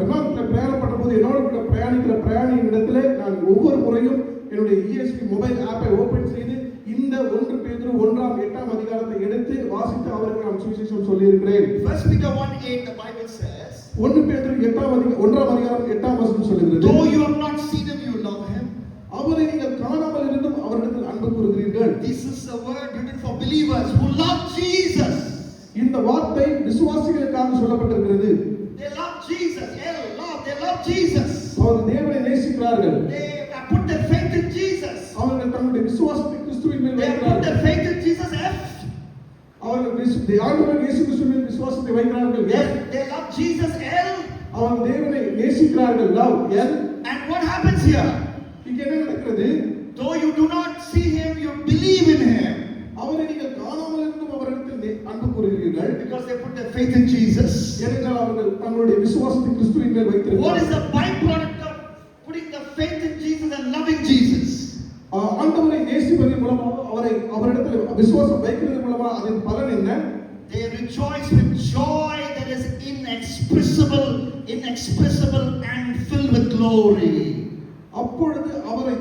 விமானத்தில் பிரயாணப்பட்ட போது என்னோடு கூட பிரயாணிக்கிற பிரயாணியின் இடத்துல நான் ஒவ்வொரு முறையும் என்னுடைய ESV மொபைல் ஆப்பை ஓபன் செய்து இந்த 1 பேதுரு 1:8 அதிகாரத்தை எடுத்து வாசித்து அவருக்கு நான் சுவிசேஷம் சொல்லி இருக்கிறேன். 1 Peter 1:8 the Bible says, 1 பேதுரு 1ஆம் அதிகாரம் 8ஆம் வசனம் சொல்கிறது, though you have not seen him, you love him. அவரை நீங்கள் காணாமல் இருந்தும் அவரிடத்தில் அன்பு கூறுகிறீர்கள். This is a word written for believers who love Jesus. இந்த வார்த்தை விசுவாசிகளுக்காக சொல்லப்பட்டிருக்கிறது. They love Jesus. They love Jesus. அவர்கள் தேவனை நேசிக்கிறார்கள். They have put their faith in Jesus. அவர்கள் தங்களுடைய விசுவாசத்தை கிறிஸ்துவின் மேல் They have put வைக்கிறார்கள். their faith in Jesus. அவர்கள் ஆண்டவர் இயேசு கிறிஸ்துவின் மேல் விசுவாசத்தை வைக்கிறார்கள். They love Jesus. அவர்கள் தேவனை நேசிக்கிறார்கள். love L. And what happens here? இங்கே என்ன நடக்கிறது? Though you do not see him, you believe in him. அவரை நீங்கள் காணாமல் இருந்தும் அவரிடத்தில் அன்பு கூறுகிறீர்கள். Because they put their faith in Jesus. ஏனென்றால் அவர்கள் தங்களுடைய விசுவாசத்தை கிறிஸ்துவின் மேல் வைத்திருக்கிறார்கள். What is the byproduct of putting the faith in Jesus and loving Jesus? ஆண்டவரை நேசிப்பதன் மூலமாக அவரிடத்தில் விசுவாசம் வைக்கிறதன் மூலமாக அதன் பலன் என்ன? They rejoice with joy that is inexpressible and filled with glory. அப்பொழுது அவரை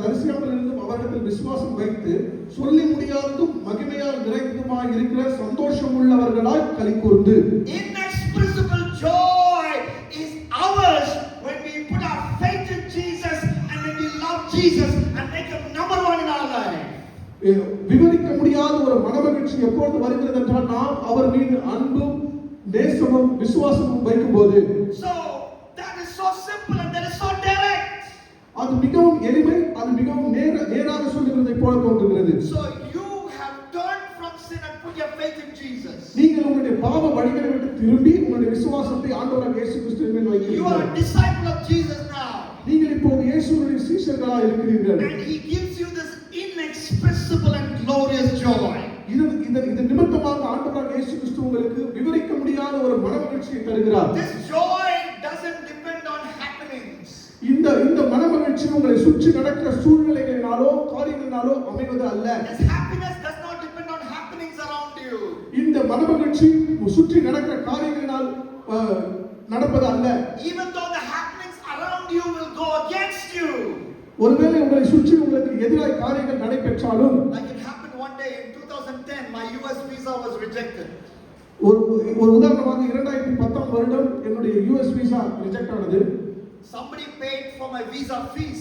தரிசியாமல் இருந்தும் அவரிடத்தில் விசுவாசம் வைத்து சொல்லி முடியாததும் மகிமையால் நிறைந்ததுமாய் இருக்கிற சந்தோஷம் உள்ளவர்களாய் களிகூர்ந்து. Inexpressible joy is ours when we put our faith in Jesus and when we love Jesus and make him number one in our life. விவரிக்க முடியாத ஒரு மனமகிழ்ச்சி எப்பொழுது வருகிறது என்றால் நாம் அவர் மீது அன்பும் நேசமும் விசுவாசமும் வைக்கும்போது. So that is so simple and that is so direct. அது மிகவும் எளிமை, அது மிகவும் நேராக சொல்லுகிறதை போல தோன்றுகிறது. So you have turned from sin and put your faith in Jesus. நீங்கள் உங்களுடைய பாவ வழிகளை விட்டு திரும்பி உங்களுடைய விசுவாசத்தை ஆண்டவராகிய இயேசு கிறிஸ்துவின் மேல் வைக்கிறீர்கள். You are a disciple of Jesus now. நீங்கள் இப்போது இயேசுவின் சீஷர்களாக இருக்கிறீர்கள். And he gives you this inexpressible and glorious joy. இது நிமித்தமாக ஆண்டவராகிய இயேசு கிறிஸ்து உங்களுக்கு விவரிக்க முடியாத ஒரு மனமகிழ்ச்சியை தருகிறார். This joy doesn't depend on happenings. இந்த மனமகிழ்ச்சி உங்களை சுற்றி நடக்கிற சூழ்நிலைகளினாலோ காரியங்களினாலோ அமைவது அல்ல. This happiness does not depend on happenings around you. இந்த மனமகிழ்ச்சி சுற்றி நடக்கிற காரியங்களினால் நடப்பது அல்ல. Even though the happenings around you will go against you. ஒருவேளை உங்களை சுற்றி உங்களுக்கு எதிராக காரியங்கள் நடைபெற்றாலும், like it happened one day in 2010, my US visa was rejected. ஒரு உதாரணமாக 2010ஆம் வருடம் என்னுடைய US விசா ரிஜெக்ட் ஆனது. Somebody paid for my visa fees.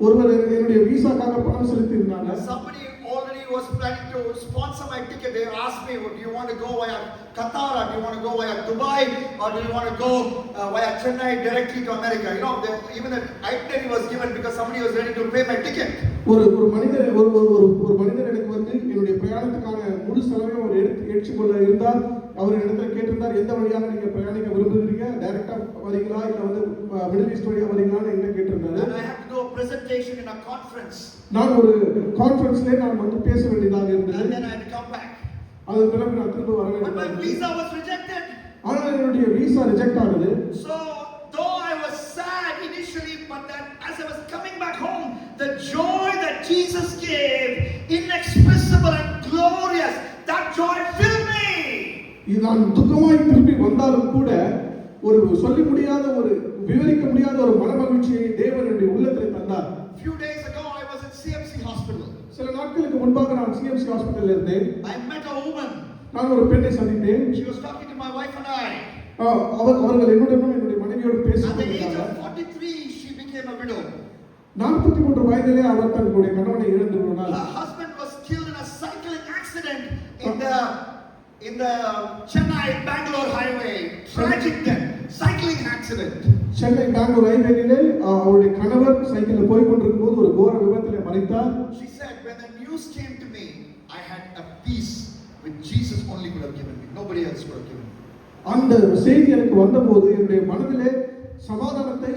ஒருவர் என்னுடைய விசாக்காக பணம் செலுத்தி இருந்தாங்க. Somebody already was planning to sponsor my ticket. They asked me, do you want to go via Qatar, or do you want to go via Dubai, or do you want to go via Chennai directly to America? You know, even the itinerary was given because somebody was ready to pay my ticket. ஒரு மனிதர் எனக்கு வந்து என்னுடைய பிரயாணத்துக்கான முழு செலவையும் அவர் ஏற்றுக்கொள்ள இருந்தார். அவர் இடத்துல கேட்டிருந்தார், எந்த வழியாக நீங்க பிரயாணிக்க விரும்புகிறீங்க, டைரக்டா வரீங்களா இல்ல வந்து மிடில் ஈஸ்ட் வழியா வரீங்களான்னு என்ன கேட்டிருந்தாரு. And I have to do a presentation in a conference. நான் ஒரு கான்ஃபரன்ஸ்ல நான் வந்து பேச வேண்டியதாக இருந்தது. And then I had to come back. அதன் பிறகு நான் திரும்ப வர வேண்டும். But my visa was rejected. ஆனால் என்னுடைய விசா ரிஜெக்ட் ஆனது. So though I was sad initially, but that as I was coming back home, the joy that Jesus gave, inexpressible and glorious, that joy filled me. நான் துக்கமாய் திரும்பி வந்தாலும் கூட ஒரு சொல்லி முடியாத ஒரு விவரிக்க முடியாத ஒரு மனமகிழ்ச்சியை தேவன் என்னுடைய உள்ளத்தில் தந்தார். Few days ago I was in CMC hospital. hospital. சில நாட்களுக்கு முன்பாக நான் சிஎம்சி ஹாஸ்பிடல்ல இருந்தேன். I met a woman. நான் ஒரு பெண்ணை சந்தித்தேன். She was talking to my wife and I. அவர்கள் என்னுடனும் என்னுடைய மனைவியோடு At பேசிக் the age கொண்டிருந்தார்கள். of 43, she became a widow. 43 வயதிலே அவர் தன்னுடைய கணவனை இழந்து போனார். Her husband was killed in a cycling accident in the Chennai Bangalore highway. Tragic death. Cycling accident. Chennai Bangalore ஹைவேல அவருடைய கணவர் சைக்கிள்ல போய் கொண்டிருக்கும் போது ஒரு கோர விபத்திலே மரித்தார். She said, when the news came to me, I had a peace which Jesus only could have given me. Nobody else could have given me. அந்த செய்தி எனக்கு வந்தபோது என்னுடைய மனதிலே சமாதானத்தை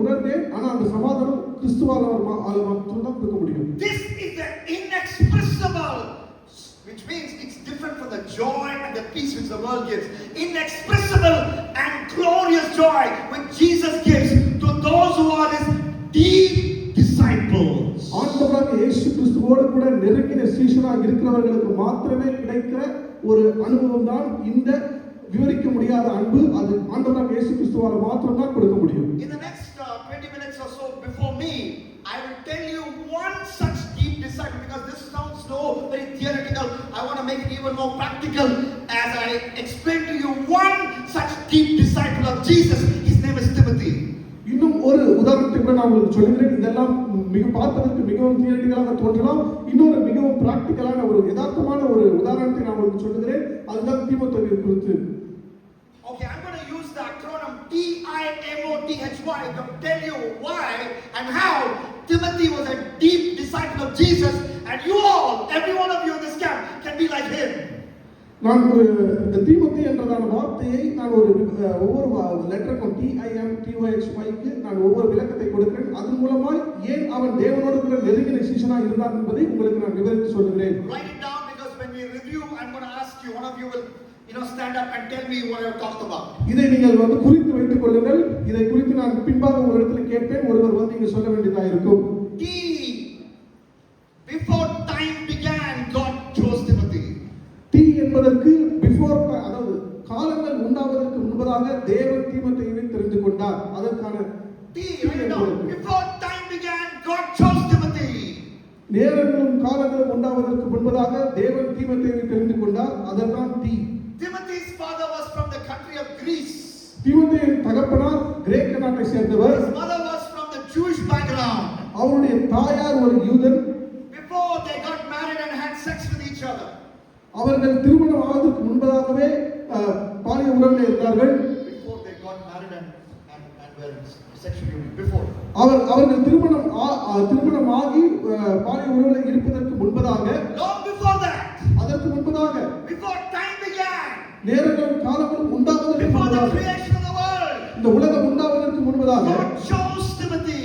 உணர்ந்தேன். ஆனா அந்த சமாதானம் கிறிஸ்துவால் அவர் மட்டும்தான் கொடுக்க முடியும். This is the inexpressible, which means it's different from the joy and the peace which the world gives. Inexpressible and glorious joy which Jesus gives to those who are his deep disciples. ஆண்டவராகிய இயேசு கிறிஸ்துவோடு கூட நெருங்கின சீஷராக இருக்கிறவர்களுக்கு மாத்திரமே கிடைக்கிற ஒரு அனுபவம் தான் இந்த விவரிக்க முடியாத அன்பு. அது ஆண்டவராகிய இயேசு கிறிஸ்துவால் மாத்திரம் தான் கொடுக்க முடியும். In the next 20 minutes or so before me, I will tell you one such deep disciple, because this sounds so very theoretical. I want to make it even more practical as I explain to you one such deep disciple of Jesus. His name is Timothy. இன்னும் ஒரு உதாரணத்தை கூட நான் உங்களுக்கு சொல்லுகிறேன். இதெல்லாம் பார்ப்பதற்கு மிகவும் தியரிட்டிக்கலாக தோன்றலாம். இன்னொரு மிகவும் பிராக்டிக்கலான ஒரு யதார்த்தமான ஒரு உதாரணத்தை நான் உங்களுக்கு சொல்லுகிறேன். அதுதான் தீமோத்தேயுவை குறித்து. Okay, I'm going to use the acronym TIMOTHY to tell you why and how Timothy was a deep disciple of Jesus, and you all, every one of you in this camp, can be like him. நான் இந்த தீமோத்தேயு என்றதான வார்த்தையை நான் ஒவ்வொரு லெட்டருக்கும் TIMOTHYக்கு நான் ஒவ்வொரு விளக்கத்தை கொடுக்கிறேன். அதன் மூலமாய் ஏன் அவன் தேவனோடு கூட நெருங்கின சீஷனாக இருந்தான் என்பதை உங்களுக்கு நான் விவரித்து சொல்லுகிறேன். Write it down, because when we review, I'm going to ask you, one of you will stand up and tell me what I talked about. இதை நீங்கள் குறித்து வைத்துக் கொள்ளுங்கள். இதை குறித்து நான் பின்பாக ஒரு இடத்துல கேட்பேன். ஒருவர் இங்க சொல்ல வேண்டியதா இருக்கும். Before time began, God chose Timothy. என்பதற்கு அதாவது காலங்கள் உண்டாவதற்கு முன்பதாக தேவன் தீமோத்தேயுவை தெரிந்து கொண்டார். அதற்கான before time began, God chose Timothy. நேரங்களும் காலங்களும் உண்டாவதற்கு முன்பதாக தேவன் தீமோத்தேயுவை தெரிந்து கொண்டார். அதற்கான Timothy's father was from the country of Greece. தீமோத்தேயுவின் தகப்பனார் கிரேக்க நாட்டை சேர்ந்தவர். His mother was from the Jewish background. அவருடைய தாயார் ஒரு யூதன். Before they got married and had sex with each other, அவர்கள் திருமணம் ஆவதற்கு முன்பதாகவே பாலியல் உறவில் இருந்தார்கள். Before they got married and were sexually before. அவர்கள் திருமணமாகி பாலியல் உறவில் இருப்பதற்கு முன்பதாக, long before that, அதற்கு முன்பதாக, before time began, நேரங்களும் காலங்களும் உண்டாவதற்கு முன்பதாக, before the creation of the world, இந்த உலகம் உண்டாவதற்கு முன்பதாக God chose Timothy.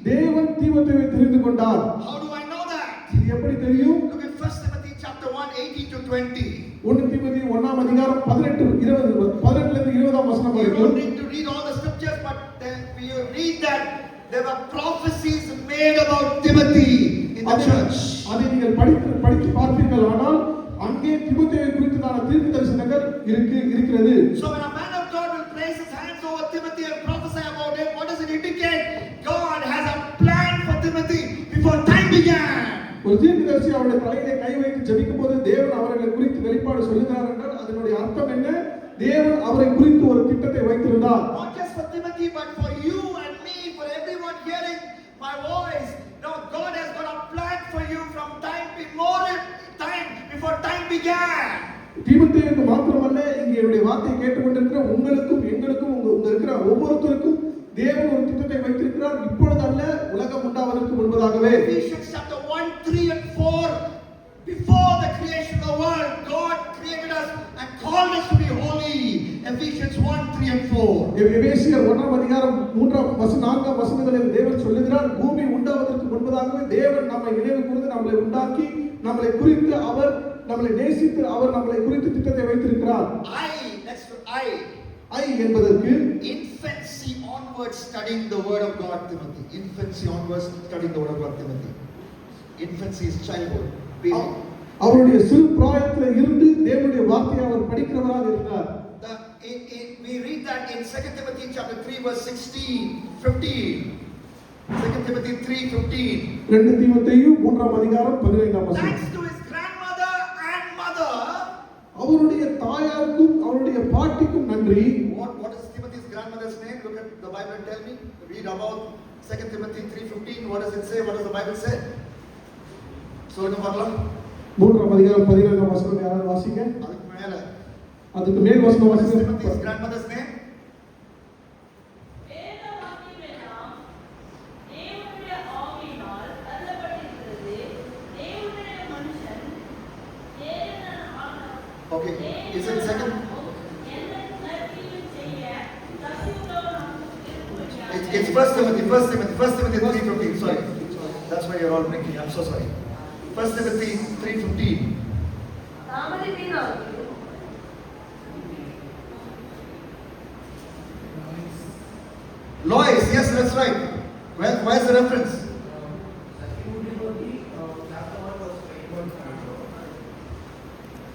தேவன் தீமோத்தேயுவை தெரிந்து கொண்டார். How do I know that? இது எப்படி தெரியும்? Look at 1 Timothy chapter 1 18 to 20. 1 தீமோத்தேயு 1ஆம் அதிகாரம் 18 இருந்து 20ஆம் வசனம் You வரைக்கும். don't need to read all the scriptures, but then you read that there were prophecies made about Timothy in the church. அதை நீங்கள் படித்து பார்ப்பீர்கள். ஆனால் அங்கே தீமோத்தேயுவை குறித்ததான தீர்க்கதரிசனங்கள் இருக்கிறது. So when a man of God will place his hands over Timothy and prophesy about him, what does it indicate? God has a plan for Timothy before time began. ஒரு தீர்க்கதரிசி அவருடைய தலையிலே கை வைத்து ஜெபிக்கும் போது தேவன் அவர்களை குறித்து வெளிப்பாடு சொல்லுகிறார் என்றால் அதனுடைய அர்த்தம் என்ன? தேவன் அவரை குறித்து ஒரு திட்டத்தை வைத்திருந்தார். Not just for Timothy, but for you and me, for everyone hearing my voice. No, God has got a plan for you from time before time began. தீமோத்தேயுவுக்கு மாத்திரமல்ல, இங்கே என்னுடைய வார்த்தையை கேட்டுக்கொண்டிருக்கிற உங்களுக்கும் எங்களுக்கும் உங்க இருக்கிற ஒவ்வொருத்தருக்கும் தேவன் ஒரு திட்டத்தை வைத்திருக்கிறார். இப்பொழுது அல்ல, உலகம் உண்டாவதற்கு முன்பதாகவே. Ephesians chapter 1, 3 and 4. Before the creation of the world, God created us and called us to be holy. Ephesians 1, 3 and 4. எபேசியர் 1ஆம் அதிகாரம் 4ஆம் வசனங்களில் தேவன் சொல்லுகிறார், பூமி உண்டாவதற்கு முன்பதாகவே தேவன் நம்மை நினைவு கூர்ந்து நம்மளை உண்டாக்கி நம்மளை குறித்து அவர் நம்மளை நேசித்து அவர் நம்மளை குறித்து திட்டத்தை வைத்திருக்கிறார். I என்பதற்கு infancy onwards studying the word of God, Timothy. Infancy onwards studying the word of God, Timothy. Infancy is childhood. அவருடைய சிறு பிராயத்தில் இருந்து தேவனுடைய வார்த்தையை அவர் படிக்கிறவராக இருந்தார். We read that in 2 Timothy chapter 3 verse 16, 15. 2 Timothy 3:15. 2 தீமோத்தேயு 3ஆம் அதிகாரம் 15ஆம் வசனம். Thanks to his grandmother and mother. அவருடைய தாயாருக்கும் அவருடைய பாட்டிக்கும் நன்றி. What is Timothy's grandmother's name? Look at the Bible and tell me. Read about 2 Timothy 3:15. What does it say? What does the Bible say? சொல்லுங்க பார்க்கலாம். 3ஆம் அதிகாரம் 15ஆம் வசனம் யாராவது வாசிங்க. அதுக்கு மேல் வசனம் What is வாசிங்க. Timothy's grandmother's name? Okay, is it second? It's First Timothy 3:15. Sorry, that's why you're all blinking. I'm so sorry. 1 Timothy 3:15. Lois, yes, that's right. Where's the reference?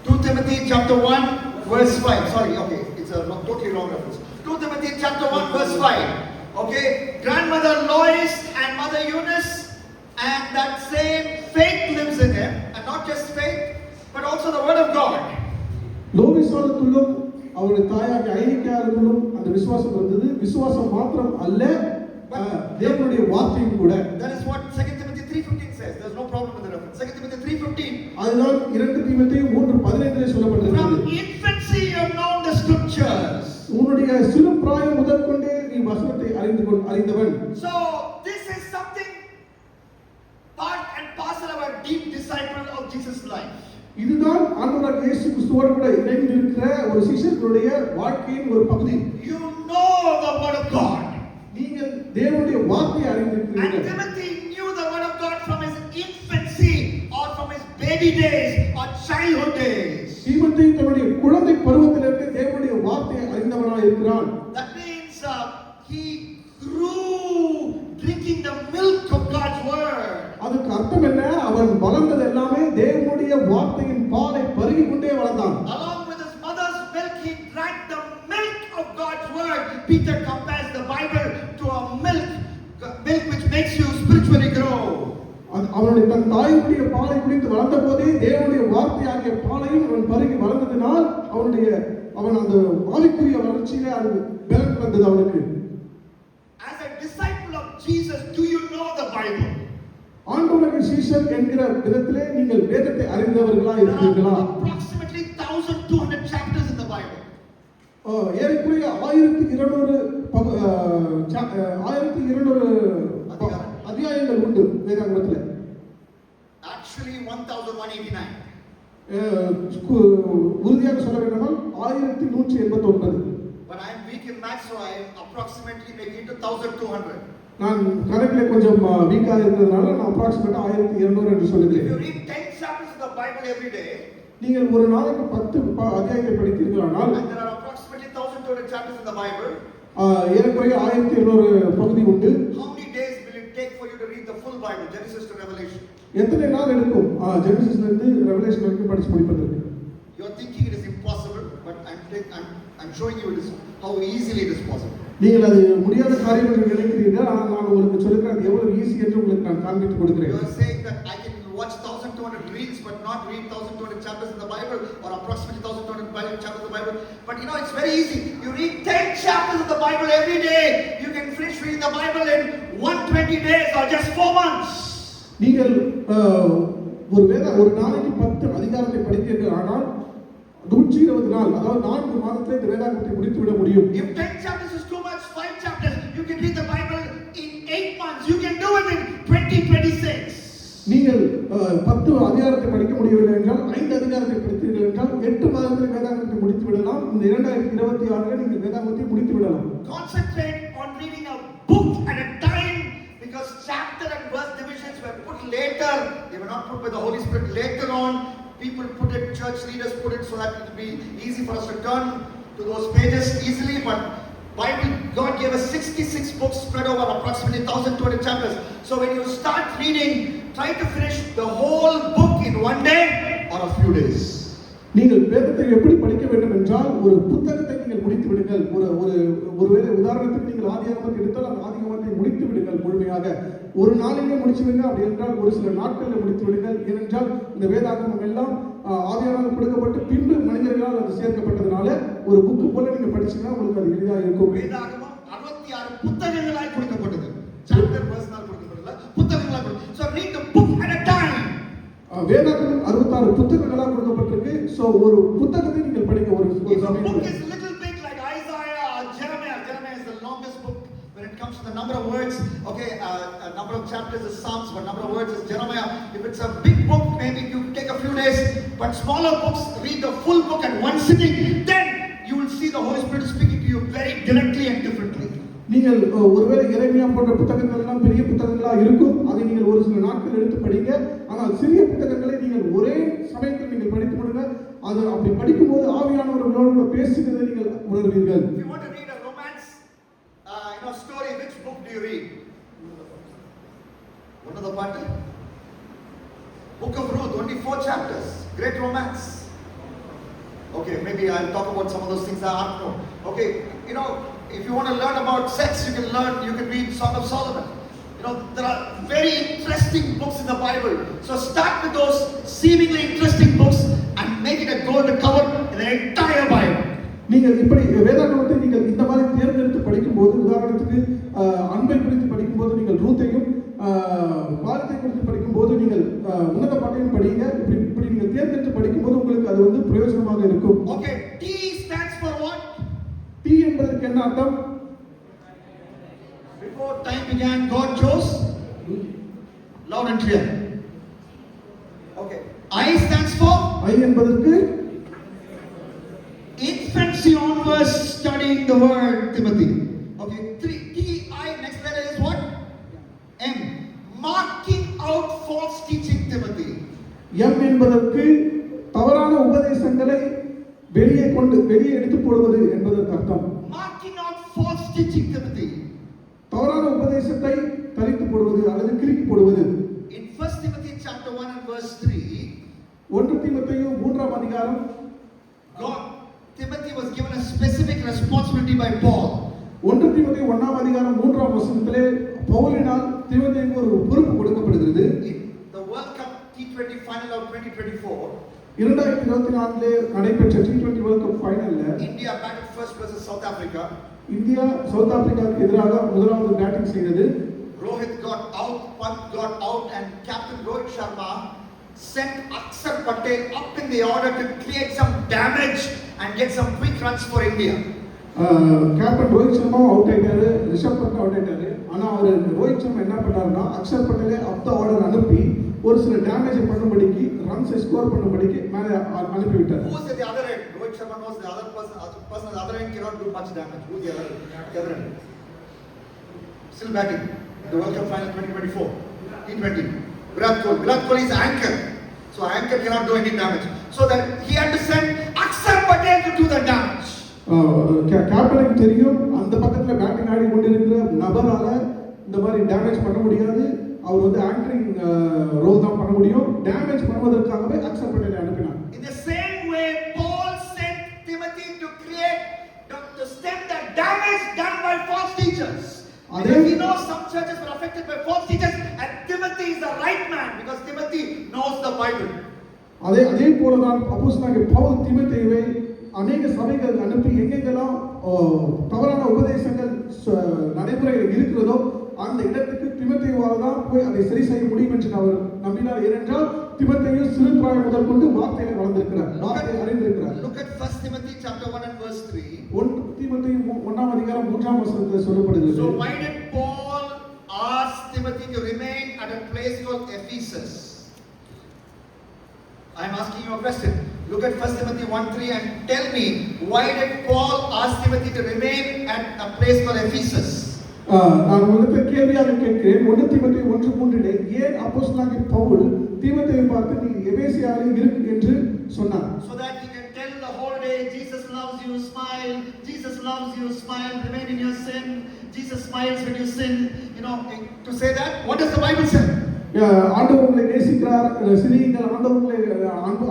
2 Timothy chapter 1 verse 5. Sorry, okay, it's a totally wrong reference. 2 Timothy chapter 1 verse 5. Okay, grandmother Lois and mother Eunice, and that same faith lives in him, and not just faith, but also the word of God. லோவிஸோளுக்குள்ளும் அவருடைய தாயாகிய ஐனிக்காளுக்குள்ளும் அந்த விசுவாசம் இருந்தது. விசுவாசம் மாத்திரம் அல்ல, தேவனுடைய வார்த்தையும் கூட. That is what 2 Timothy 3:15 says. There's no problem with the reference. 2 Timothy 3:15. அதனால் 2 தீமோத்தேயு 3:15 சொல்லப்பட்டிருக்கிறது. From infancy you have known the scriptures. உன்னுடைய சிறு பிராயம் முதற்கொண்டே நீ வசனத்தை அறிந்தவன். So this is something part and parcel of a deep disciple of Jesus' life. இதுதான் ஆண்டவராகிய இயேசு கிறிஸ்துவோடு கூட இணைந்திருக்கிற ஒரு சிஷ்யர்களுடைய வாழ்க்கையின் ஒரு பகுதி. You know the word of God. நீங்கள் தேவனுடைய வார்த்தையை அறிந்திருக்கிறீர்கள். And Timothy knew the word of God from his infancy or from his baby days or childhood days. தீமோத்தேயு தன்னுடைய குழந்தை பருவத்திலிருந்து தேவனுடைய வார்த்தையை அறிந்தவனாக இருக்கிறான். That means he grew drinking the milk of God's word. அதுக்கு அர்த்தம் என்ன? அவன் வளர்ந்தது எல்லாமே தேவனுடைய வார்த்தையின் பாலை பருகிக் கொண்டே வளர்ந்தான். Along with his mother's milk, he drank the milk of God's word. Peter compares the Bible to a milk which makes you spiritually grow. அவனுடைய தன் தாயினுடைய பாலை குடித்து வளர்ந்த போதே தேவனுடைய வார்த்தையாகிய பாலையும் அவன் பருகி வளர்ந்ததினால் அவன் அந்த ஆவிக்குரிய வளர்ச்சியிலே அது பலன் வந்தது அவனுக்கு. As a disciple of Jesus, do you know the Bible? ஆண்டவருடைய சீஷர் என்கிற விதத்திலே நீங்கள் வேதத்தை அறிந்தவர்களா இருக்கிறீர்களா? Approximately 1200 chapters in the Bible. ஏறக்குறைய 1200 அத்தியாயங்கள் உண்டு வேதாகமத்திலே. Actually 1189. உறுதியாக சொல்ல வேண்டுமானால் 1189. But I am weak in math, so I approximately make it to 1200. நான் கணக்கிலே கொஞ்சம் வீக்காக இருக்கிறதுனால நான் அப்ராக்சிமேட்டா 1200 என்று சொல்லுகிறேன். If you read 10 chapters of the Bible every day, நீங்கள் ஒரு நாளைக்கு 10 அத்தியாயங்களை படித்தீர்களானால், and there are approximately 1200 chapters in the Bible, ஏறக்குறைய 1200 பகுதி உண்டு. how many days will it take for you to read the full Bible, Genesis to Revelation? எத்தனை நாள் எடுக்கும் ஜெனசிஸ்ல இருந்து ரெவலேஷன் வரைக்கும் படிச்சு முடிப்பதற்கு? You are thinking it is impossible, but I'm showing you how easily it is possible. நீங்கள் அது முடியாத காரியம் என்று நினைக்கிறீர்கள், ஆனால் நான் உங்களுக்கு சொல்லுகிறேன் அது எவ்வளவு ஈஸி என்று உங்களுக்கு நான் காண்பித்து கொடுக்கிறேன். You are saying that I can watch 1200 reels but not read 1200 chapters in the Bible, or approximately 1200 chapters of the Bible. But you know, it's very easy. You read 10 chapters of the Bible every day. You can finish reading the Bible in 120 days or just 4 months. நீங்கள் ஒரு நாளைக்கு 10 அதிகாரத்தை படித்தீர்கள், ஆனால் 120 நாள், அதாவது 4 மாதத்தில் இந்த வேதாகமத்தை முடித்து விட முடியும். If 10 chapters is too much, 5 chapters, you can read the Bible in 8 months. You can do it in 2026. நீங்கள் 10 அதிகாரத்தை படிக்க முடியவில்லை என்றால் 5 அதிகாரத்தை படித்தீர்கள் என்றால் 8 மாதத்தில் வேதாகமத்தை முடித்து விடலாம். இந்த 2026 நீங்கள் வேதாகமத்தை முடித்து விடலாம். Concentrate on reading a book at a time, because chapter and verse divisions were put later. They were not put by the Holy Spirit. Later on, people put it, church leaders put it so that it will be easy for us to turn to those pages easily. But Bible, God gave us 66 books spread over approximately 1200 chapters. So when you start reading, try to finish the whole book in one day or a few days. நீங்கள் வேதத்தை எப்படி படிக்க வேண்டும் என்றால் ஒரு புத்தகத்தை நீங்கள் முடித்து விடுங்கள். ஒருவேளை உதாரணத்துக்கு நீங்கள் ஆதியாகமத்தை எடுத்தால் அந்த ஆதியாகமத்தை முடித்து விடுங்கள் முழுமையாக. ஒரு நாளிலே முடிச்சுடுங்க, அப்படி என்றால் ஒரு சில நாட்களில் முடித்து விடுங்கள். ஏனென்றால் இந்த வேதாகமம் எல்லாம் ஆதியாகமம் கொடுக்கப்பட்டு பின்பு மனிதர்களால் அது சேர்க்கப்பட்டதுனால ஒரு புக்கு போல நீங்க படிச்சீங்கன்னா உங்களுக்கு அது எளிதாக இருக்கும். வேதாகமம் 66 புத்தகங்களாய் கொடுக்கப்பட்டது. சாப்டர் பர்சனல் கொடுக்கப்படல, புத்தகங்களாய் கொடுக்கப்பட்டது. So read the book at a time. வேதாகமம் 66 புத்தகங்களாக கொடுக்கப்பட்டிருக்கு. சோ ஒரு புத்தகத்தை நீங்கள் படிக்க ஒரு சமயம். Book is little big like Isaiah or Jeremiah. Jeremiah is the longest book when it comes to the number of words. Okay, number of chapters is Psalms, but number of words is Jeremiah. If it's a big book, maybe you take a few days. But smaller books, read the full book at one sitting. Then you will see the Holy Spirit speaking to you very directly and differently. நீங்கள் ஒருவேளை எரேமியா போன்ற புத்தகங்கள் எல்லாம் பெரிய புத்தகங்களா இருக்கும். அதை நீங்கள் ஒரு சில நாட்கள் எடுத்து படிங்க. ஆனால் சிறிய புத்தகங்களை நீங்கள் ஒரே சமயத்தில் நீங்கள் படித்து முடிங்க. அது அப்படி படிக்கும்போது ஆவியானவர்களோடு பேசுகிறதை நீங்கள் உணர்வீர்கள். If you want to read a romance story, which book do you read? One of the part? Book of Ruth, only 4 chapters. Great romance. Okay, maybe I'll talk about some of those things I don't know. Okay, if you want to learn about sex, you can read Song of Solomon. There are very interesting books in the Bible. So start with those seemingly interesting books and make it a goal to cover the entire Bible. நீங்கள் இப்படி வேதாகமத்தை நீங்கள் இந்த மாதிரி தேர்ந்தெடுத்து படிக்கும்போது, உதாரணத்துக்கு அன்பை குறித்து படிக்கும்போது நீங்கள் ரூத்தையும், பாரத்தை குறித்து படிக்கும்போது நீங்கள் உன்னத பாட்டையும் படிங்க. இப்படி நீங்கள் தேர்ந்தெடுத்து படிக்கும்போது உங்களுக்கு அது வந்து பிரயோஜனமாக இருக்கும். Okay, T stands for what? T என்பதற்கு என்ன அர்த்தம்? Before time began, God chose. Loud and clear. Okay. I stands for. I என்பதற்கு infancy onwards studying the word, Timothy. Okay. 3 T-I, next letter is what? M. Marking out false teaching, Timothy. M என்பதற்கு தவறான உபதேசங்களை வெளியே எடுத்து போடுவது என்பதற்கு அர்த்தம். Marking out false teaching, Timothy. தவறான உபதேசத்தை தரித்து போடுவது அல்லது கிறுக்கி போடுவது. In 1 Timothy chapter 1 and verse 3, 1 தீமோத்தேயு 3ஆம் அதிகாரம், Timothy was given a specific responsibility by Paul. 1 தீமோத்தேயு 1ஆம் அதிகாரம் 3ஆம் வசனத்திலே பவுலினால் தீமோத்தேயுக்கு ஒரு பொறுப்பு கொடுக்கப்படுகிறது. The World Cup T20 final of 2024, 2024 நடைபெற்ற T20 World Cup ஃபைனல்ல India batted first versus South Africa. India south ஆப்பிரிக்காவுக்கு எதிராக முதலாவது பேட்டிங் செய்தது. Rohit got out, Pant got out, and Captain Rohit Sharma sent Akshar Patel up in the order to create some damage and get some quick runs for India. Captain Rohit Sharma out ஆயிட்டாரு, Rishabh Pant out ஆயிட்டாரு. ஆனா ரோஹித் சர்மா என்ன பண்ணாருன்னா அக்ஷர் பட்டேலை அப் the order அனுப்பி ஒரு சில damage பண்ணும்படிக்கு, ரன்ஸை score பண்ணும்படிக்கு மேலே அனுப்பி விட்டார். Who is at the other end? Rohit Sharma knows the other person at the other end cannot do much damage. Who the other end? Still batting. The World Cup final 2024, T20. Virat Kohli is anchor. So anchor cannot do any damage. So that he had to send Akshar Patel to do the damage. கேப்டனுக்கு தெரியும் அந்த பக்கத்தில் batting ஆடி கொண்டிருக்கிற நபரால இந்த மாதிரி damage பண்ண முடியாது. அவர் வந்து ஆங்கரிங் ரோல் தான் பண்ண முடியும். டேமேஜ் பண்ணுவதற்காகவே அக்ஷர் பட்டேலை அனுப்பினார். In the same way, Paul sent Timothy to stem the damage done by false teachers. Because he knows some churches were affected by false teachers, and Timothy is the right man because Timothy knows the Bible. அதே போலதான் அப்போஸ்தலனாகிய பவுல் தீமோத்தேயுவை அநேக சபைகள் அனுப்பி எங்கெங்கெல்லாம் தவறான உபதேசங்கள் நடைமுறையில் இருக்கிறதோ அந்த இடத்துக்கு தீமோத்தேயுவால் தான் போய் அதை சரி செய்ய முடியும் என்று அவர் நம்பினார். ஏனென்றால் தீமோத்தேயு சிறு பிராயம் முதல் கொண்டு வார்த்தையை வளர்ந்திருக்கிறார், வார்த்தையை அறிந்திருக்கிறார். Look at 1 Timothy chapter 1 and verse 3. 1 தீமோத்தேயு 1ஆம் அதிகாரம் 3ஆம் வசனத்தில் சொல்லப்படுகிறது. So why did Paul ask Timothy to remain at a place called Ephesus? I am asking you a question. Look at 1 Timothy 1:3 and tell me, why did Paul ask Timothy to remain at a place called Ephesus? நான் உங்களுக்கு கேள்வியாக கேட்கிறேன். 1 தீமோத்தேயு 1:3 ஏன் அப்போஸ்தலனாகிய பவுல் தீமோத்தேயுவை பார்த்து நீ எபேசியாவில் இரு என்று சொன்னார்? So that he can tell the whole day, Jesus loves you, smile. Jesus loves you, smile. Remain in your sin. Jesus smiles when you sin. To say that, what does the Bible say? ஆண்டவர் உங்களை நேசிக்கிறார், சிரியுங்கள், ஆண்டவர் உங்களை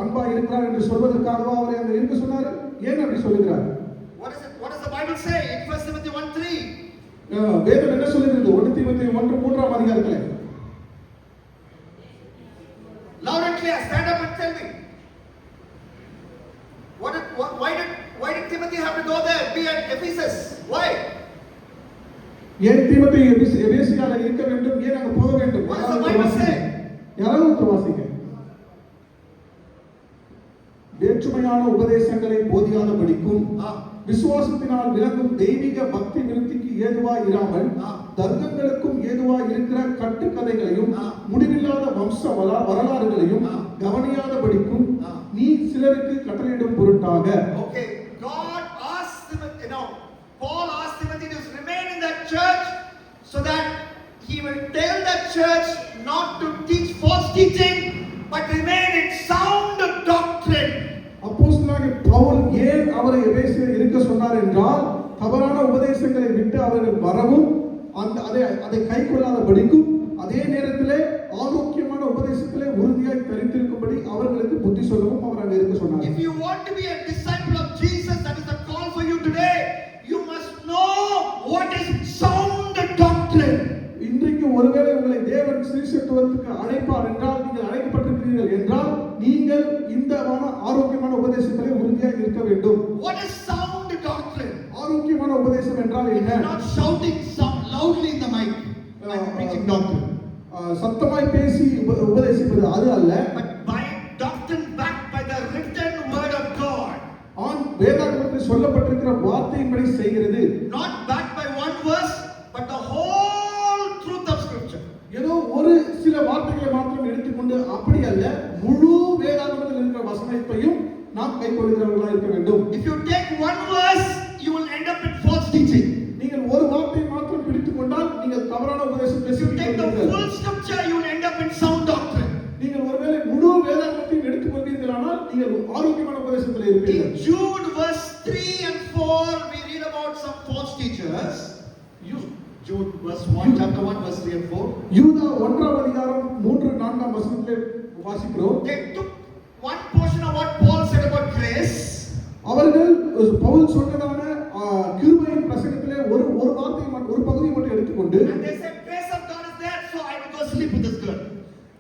அன்பா இருக்கிறார் என்று சொல்வதற்காகவா அவரை அங்க இருக்க சொன்னார்? ஏன் அப்படி சொல்லுகிறார்? What does the Bible say in 1 Timothy 1:3? வேதம் என்ன சொல்லுகிறது? 1 தீமோத்தேயு 1:3 அதிகாரத்திலே. Loud and clear, stand up and tell me. Why did Timothy have to go there, be at Ephesus? Why? ஏன் தீமோத்தேயு எபேசியால இருக்க வேண்டும்? ஏன் அங்க போக வேண்டும்? What does the Bible say? யாராவது வாசிங்க. வேற்றுமையான உபதேசங்களை போதியாதபடிக்கும் விசுவாசத்தினால் விளங்கும் தெய்வீக பக்தி விருத்திக்கு ஏதுவாய் இராமல் தர்க்கங்களுக்கும் ஏதுவாய் இருக்கிற கட்டுக்கதைகளையும் முடிவில்லாத வம்ச வரலாறுகளையும் கவனியாதபடிக்கும் நீ சிலருக்கு கட்டளையிடும் பொருட்டாக. Okay, God asked Timothy, Paul asked Timothy to remain in that church so that he will tell that church not to teach false teaching but remain in sound doctrine. அப்போஸ்தலனாகிய பவுல் ஏன் அவரை எபேசியில் இருக்க சொன்னார் என்றால், தவறான உபதேசங்களை விட்டு அவர்கள் வரவும் அதை கைக்கொள்ளாதபடிக்கும் அதே நேரத்திலே ஆரோக்கியமான உபதேசத்திலே உறுதியாய் தரித்திருக்கும்படி அவர்களுக்கு புத்தி சொல்லவும் அவர் அங்கே இருக்க சொன்னார். If you want to be a disciple of Jesus, that is the call for you today. You must know what is sound doctrine. இன்றைக்கு ஒருவேளை உங்களை தேவன் சீஷத்துவத்துக்கு அழைப்பார் என்றால், நீங்கள் அழைக்கப்பட்டிருக்கிறீர்கள் என்றால், நீங்கள் இந்த ஆரோக்கியமான உபதேசத்திலே உறுதியாக இருக்க வேண்டும். What is sound doctrine? ஆரோக்கியமான உபதேசம் என்றால் என்ன? Not shouting loudly in the mic and preaching doctrine. சத்தமாய் பேசி உபதேசிப்பது அது அல்ல. But by doctrine backed by the written word of God. வேதாகமத்தில் சொல்லப்பட்டிருக்கிற வார்த்தையின்படி செய்கிறது. Not backed by one verse but the whole truth of scripture. ஏதோ ஒரு சில வார்த்தைகளை மாத்திரம் எடுத்துக்கொண்டு அப்படி அல்ல, முழு வேதாகமத்தில் இருக்கிற வசனத்தையும் நாம் கைக்கொள்கிறவர்களாக இருக்க வேண்டும். If you take one verse, you will end up in false teaching. நீங்கள் ஒரு வார்த்தையை மாத்திரம் பிடித்துக் கொண்டால் நீங்கள் தவறான உபதேசத்தை If you take the full scripture, you will end up in sound doctrine. நீங்கள் ஒருவேளை முழு வேதாகமத்தையும் எடுத்துக்கொண்டீர்களானால் நீங்கள் ஆரோக்கியமான உபதேசத்தில் இருப்பீர்கள். In Jude verse 3 and 4, we read about some false teachers. Jude verse 1, chapter 1, verse 3 and 4. யூதா 1ஆம் அதிகாரம் 3-4 வசனத்திலே வாசிக்கிறோம். They took one portion of what Paul said about grace. அவர்கள் பவுல் சொன்னதான கிருபையின் பிரசங்கத்திலே ஒரு வார்த்தையை ஒரு பகுதியை மட்டும் எடுத்துக்கொண்டு, And they said grace of God is there, so I will go sleep with this girl.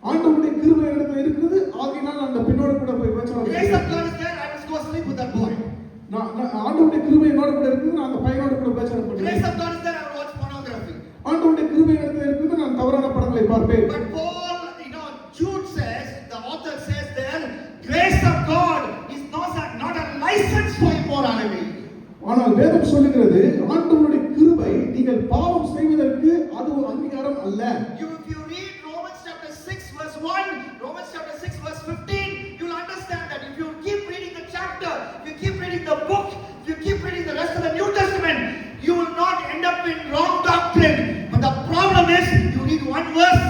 ஆண்டவருடைய கிருபை இடத்துல இருக்குது, ஆகையினால் அந்த பெண்ணோடு கூட போய் பேசலாம். Grace of God is there, I will go sleep with that boy. ஆண்டவருடைய கிருபை என்னோட கூட இருக்குது, நான் அந்த பையனோடு கூட பேசலாம். Grace of God is there, I will watch pornography. ஆண்டவருடைய கிருபை இடத்துல இருக்குது, நான் தவறான படங்களை பார்ப்பேன். But Paul, Jude says, the author says there, grace of God is not a license for immorality. ஆனால் வேதம் சொல்லுகிறது, ஆண்டவருடைய கிருபை நீங்கள் பாவம் செய்வதற்கு அது ஒரு அங்கீகாரம் அல்ல. If you read Romans chapter 6 verse 1, Romans chapter 6 verse 15, you will understand that if you keep reading the chapter, if you keep reading the book, if you keep reading the rest of the New Testament, you will not end up in wrong doctrine. But the problem is, you read one verse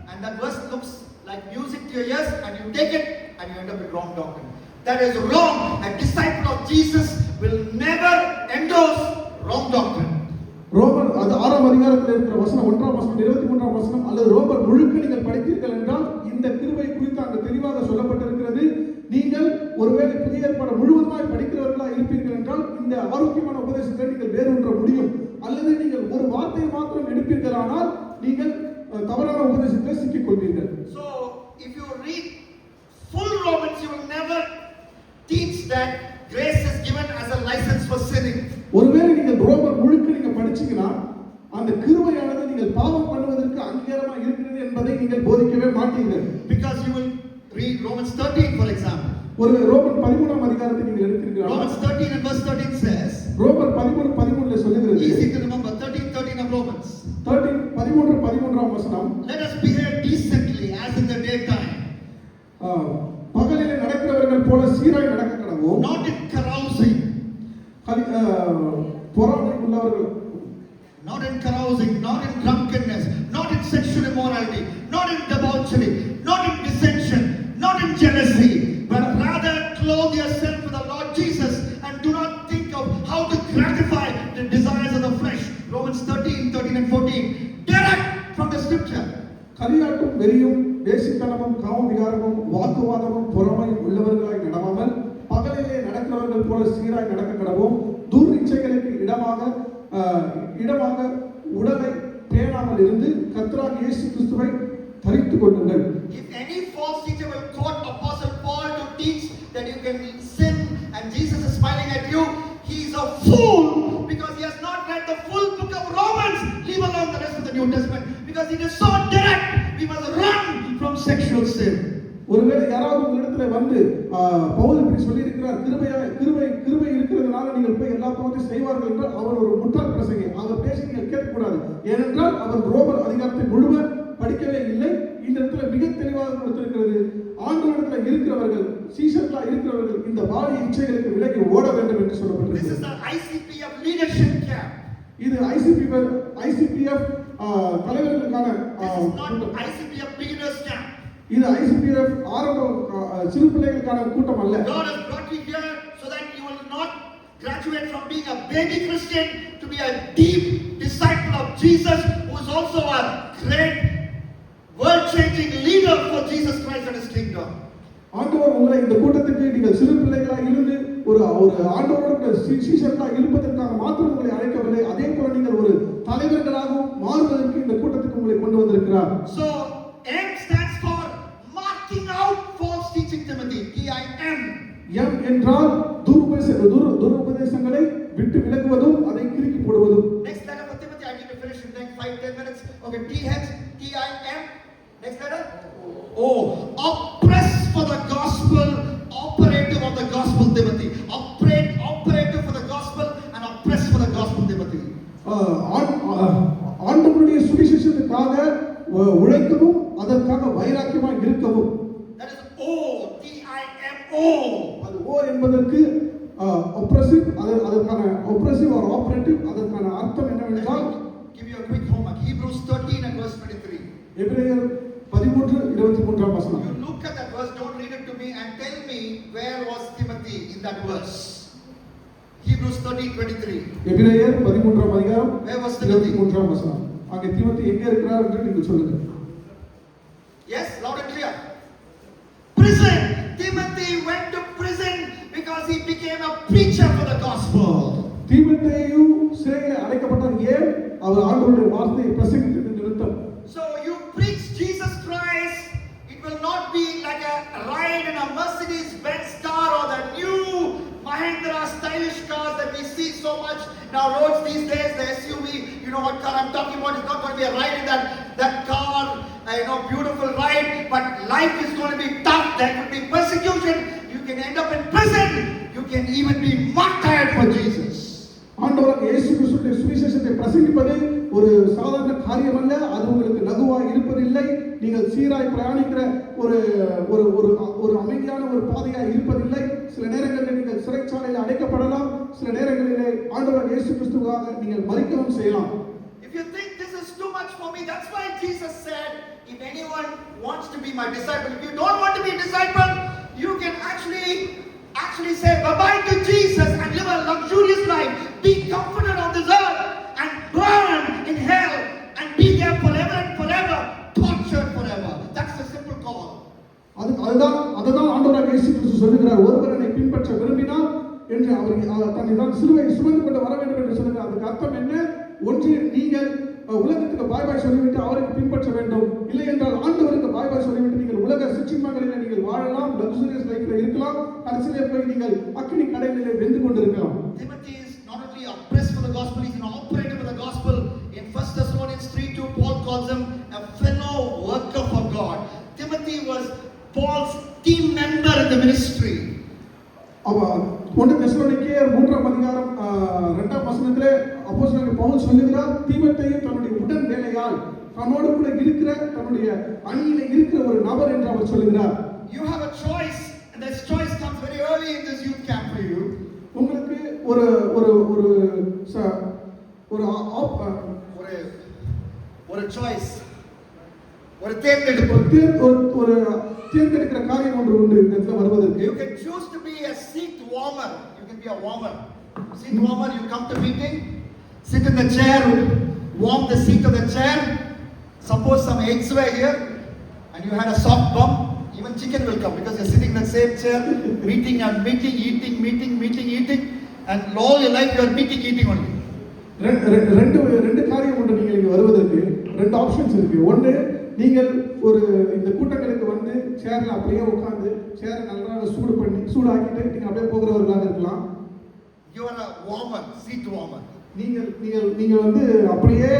and that verse looks like music to your ears and you take it and you end up in wrong doctrine. That is wrong. A disciple of Jesus will never endorse wrong doctrine. ரோமர் அது 6ஆம் அதிகாரத்தில் இருக்கிற வசனம் 1ஆம் வசனம் 23ஆம் வசனம் அல்லது ரோமர் முழுக்க நீங்கள் படித்தீர்கள் என்றால் இந்த கிருபை குறித்து அங்கு தெளிவாக சொல்லப்பட்டிருக்கிறது. நீங்கள் ஒருவேளை புதிய ஏற்பாடு முழுவதுமாய் படிக்கிறவர்களாக இருப்பீர்கள் என்றால் இந்த ஆரோக்கியமான உபதேசத்தை நீங்கள் வேறொன்ற முடியும். அல்லது நீங்கள் ஒரு வார்த்தையை மாத்திரம் எடுப்பீர்களானால் நீங்கள் தவறான உபதேசத்தை சிக்கிக் கொள்வீர்கள். So if you read full Romans, you will never teach that grace is given as a license for sinning. ஒருவேளை நீங்கள் ரோமர் முழுக்க நீங்க படிச்சீங்கன்னா அந்த கிருபையானது நீங்கள் பாவம் பண்ணுவதற்கு அங்கீகாரமா இருக்கிறது என்பதை நீங்கள் போதிக்கவே மாட்டீர்கள். Because you will read Romans 13 for example. ஒரு ரோமர் 13ஆம் அதிகாரத்தை நீங்கள் எடுத்துக்கிறீர்கள். Romans 13 and verse 13 says, ரோமர் 13:13ல சொல்லுகிறது, easy to remember, 13:13 of Romans. 13:13ஆம் வசனம், let us behave decently as in the daytime. பகலிலே நடக்கிறவர்கள் போல சீராய் நடக்க கடவோம். Not in carousing. பொறாமை உள்ளவர்கள். Not in carousing, not in drunkenness, not in sexual immorality, not in debauchery, not in dissension, not in jealousy, but rather clothe yourself with the Lord Jesus and do not think of how to gratify the desires of the flesh. Romans 13:13 and 14. Direct from the scripture. கலியாட்டும் வெறியும் வேசித்தனமும் காம விகாரமும் வாக்குவாதமும் பொறாமையும் உள்ளவர்களாய் நடவாமல் பகலிலே நடக்கிறவர்கள் போல சீராய் நடக்க கடவும் துர்இச்சைகளுக்கு இடமாக உடலை பேணாமல் இருந்து கர்த்தராகிய இயேசு கிறிஸ்துவை தரித்துக் கொள்ளுங்கள். If any false teacher will quote Apostle Paul to teach that you can sin and Jesus is smiling at you, he is a fool because he has not read the full book of Romans, leave alone the rest of the New Testament, because it is so direct. We must run from sexual sin. ஒருவேளை யாராவது உங்களிடத்துல வந்து பவுல் இப்படி சொல்லி இருக்கிறார், கிருபை இருக்கிறதுனால நீங்கள் போய் எல்லா பாவத்தையும் செய்வார்கள் என்றால் அவர் ஒரு முட்டாள் பிரசங்கி. அவர் பேசி நீங்கள் கேட்கக்கூடாது. ஏனென்றால் அவர் ரோமர் அதிகாரத்தை முழுவதும் படிக்கவே இல்லை. இந்த இடத்துல மிக தெளிவாக கொடுத்திருக்கிறது, ஆண்டவரிடத்தில் இருக்கிறவர்கள், சீஷர்களா இருக்கிறவர்கள் இந்த பாலிய இச்சைகளுக்கு விலகி ஓட வேண்டும் என்று சொல்லப்பட்டிருக்கிறது. This is the ICPF leadership camp. இது ICPF தலைவர்களுக்கான ICPF beginners camp. இது ICPF ஆரம்ப சிறு பிள்ளைகளுக்கான கூட்டம் அல்ல. God has brought you here so that you will not graduate from being a baby Christian to be a deep disciple of Jesus, who is also a great world-changing leader for Jesus Christ and His kingdom. ஆண்டவர் உங்களை இந்த கூட்டத்துக்கு நீங்கள் சிறு பிள்ளைகளாக இருந்து ஒரு ஆண்டவரோட சீஷர்களாக இருப்பதற்காக மாத்திரம் உங்களை அழைக்கவில்லை. அதே போல நீங்கள் ஒரு தலைவர்களாகவும் மாறுவதற்கு இந்த கூட்டத்துக்கு உங்களை கொண்டு வந்திருக்கிறார். So M stands for marking out false teaching, Timothy. TIM. M என்றால் துருபதேசங்களை விட்டு விலகுவதும் அதை கிறுக்கி போடுவதும். Next letter for Timothy. I need to finish in next 5-10 minutes. Okay, TIM. Next letter. Oh, oppress for the gospel, operative of the gospel, Timothy. Operative for the gospel and oppress for the gospel, Timothy. ஆண்டவருடைய சுவிசேஷத்துக்காக உழைக்கவும் அதற்காக வைராக்கியமாக இருக்கவும். That is O, TIMO. அது O என்பதற்கு oppressive, அதற்கான oppressive or operative, அதற்கான அர்த்தம் என்னவென்றால், give you a quick homework. Hebrews 13 and verse 23. எபிரேயர் 13:23 வசனம். You look at that verse, don't read it to me, and tell me where was Timothy in that verse. Hebrews 13:23. எபிரேயர் 13 அதிகாரம் where was Timothy? 23 வசனம். அங்கே தீமோத்தேயு எங்கே இருக்கிறார் என்று நீங்கள் சொல்லுங்க. Yes, loud and clear. Prison. Timothy went to prison because he became a preacher for the gospel. தீமோத்தேயு சிறையில் அடைக்கப்பட்டார். ஏன்? அவர் ஆண்டவருடைய வார்த்தையை பிரசங்கித்ததின் நிமித்தம். So you preach Jesus Christ, it will not be like a ride in a Mercedes-Benz car or the new Mahindra stylish cars that we see so much now roads these days, the SUV, you know what car I'm talking about. It's not going to be a ride in that car, beautiful ride, but life is going to be tough. There could be persecution, you can end up in prison, you can even be martyred for Jesus. ஆண்டவர் இயேசு கிறிஸ்துவின் சுவிசேஷத்தை பிரசங்கிப்பது ஒரு சாதாரண காரியம் அல்ல. அது உங்களுக்கு லகுவாக இருப்பதில்லை. நீங்கள் சீராய் பிரயாணிக்கிற ஒரு அமைதியான ஒரு பாதையாக இருப்பதில்லை. சில நேரங்களில் நீங்கள் சிறைச்சாலையில் அடைக்கப்படலாம். சில நேரங்களிலே ஆண்டவர் இயேசு கிறிஸ்துவாக நீங்கள் மரிக்கவும் செய்யலாம். If you think this is too much for me, that's why Jesus said, if anyone wants to be my disciple, if you don't want to be a disciple, you can actually say bye-bye to Jesus and live a luxurious life. Be comforted on this earth and burn in hell and be there forever and forever, tortured forever. That's the simple call. அதுதான் ஆண்டவராகிய இயேசு கிறிஸ்து சொல்லுகிறார். ஒருவர் என்னை பின்பற்ற விரும்பினால் என்று அவர் தன்னை சிலுவை சுமந்து கொண்டு வர வேண்டும் என்று சொல்லுகிறார். அதுக்கு அர்த்தம் என்ன? ஒன்று, நீங்கள் உலகத்துக்கு பாய் சொல்லிவிட்டு அவருக்கு பின்பற்ற வேண்டும். இல்லை என்றால் ஆண்டவருக்கு பாய் சொல்லிவிட்டு நீங்கள் உலக சிற்றின்பங்களில் நீங்கள் வாழலாம், லக்ஸூரியஸ் லைஃப்ல இருக்கலாம். கடைசியிலே போய் நீங்கள் அக்கினி கடலிலே வெந்து கொண்டிருக்கலாம். Timothy is not only oppressed for the gospel, he is an operator for the gospel. In 1 Thessalonians 3:2, Paul calls him a fellow worker for God. Timothy was Paul's team member in the ministry. 1 தெசலோனிக்கேயர் 3 அதிகாரம் 2 வசனத்திலே அப்போஸ்தலன் பவுல் சொல்லுகிறார், தீமோத்தேயு தன்னுடைய உடன் வேலையால் தன்னோடு கூட இருக்கிற தன்னுடைய அணியிலே இருக்கிற ஒரு நபர் என்று அவர் சொல்லுகிறார். You have a choice, and this choice comes very early in this youth camp for you. உங்களுக்கு ஒரு ஒரு ஒரு ஒரு சாய்ஸ், ஒரு தேர்ந்தெடுப்பு, ஒரு தேர்ந்தெடுக்கிற காரியம் ஒன்று உண்டு இந்த இடத்துல வருவதற்கு. You can choose to be a seat warmer. You can be a warmer. Seat warmer, you come to meeting, sit in the chair, warm the seat of the chair. Suppose some eggs were here and you had a soft bum, even chicken will come because you're sitting in the same chair, meeting and meeting, eating, and all your life you are eating only. ரெண்டு காரியம் உண்டு. நீங்கள் இங்கே வருவதற்கு ரெண்டு options இருக்கு. ஒன்று, நீங்கள் ஒரு இந்த கூட்டங்களுக்கு வந்து சேர்ல அப்படியே உட்கார்ந்து சேரை நல்லா சூடாக்கிட்டு நீங்க அப்படியே போகிறவர்களாக இருக்கலாம். You are a warmer, seat warmer. நீங்கள் வந்து அப்படியே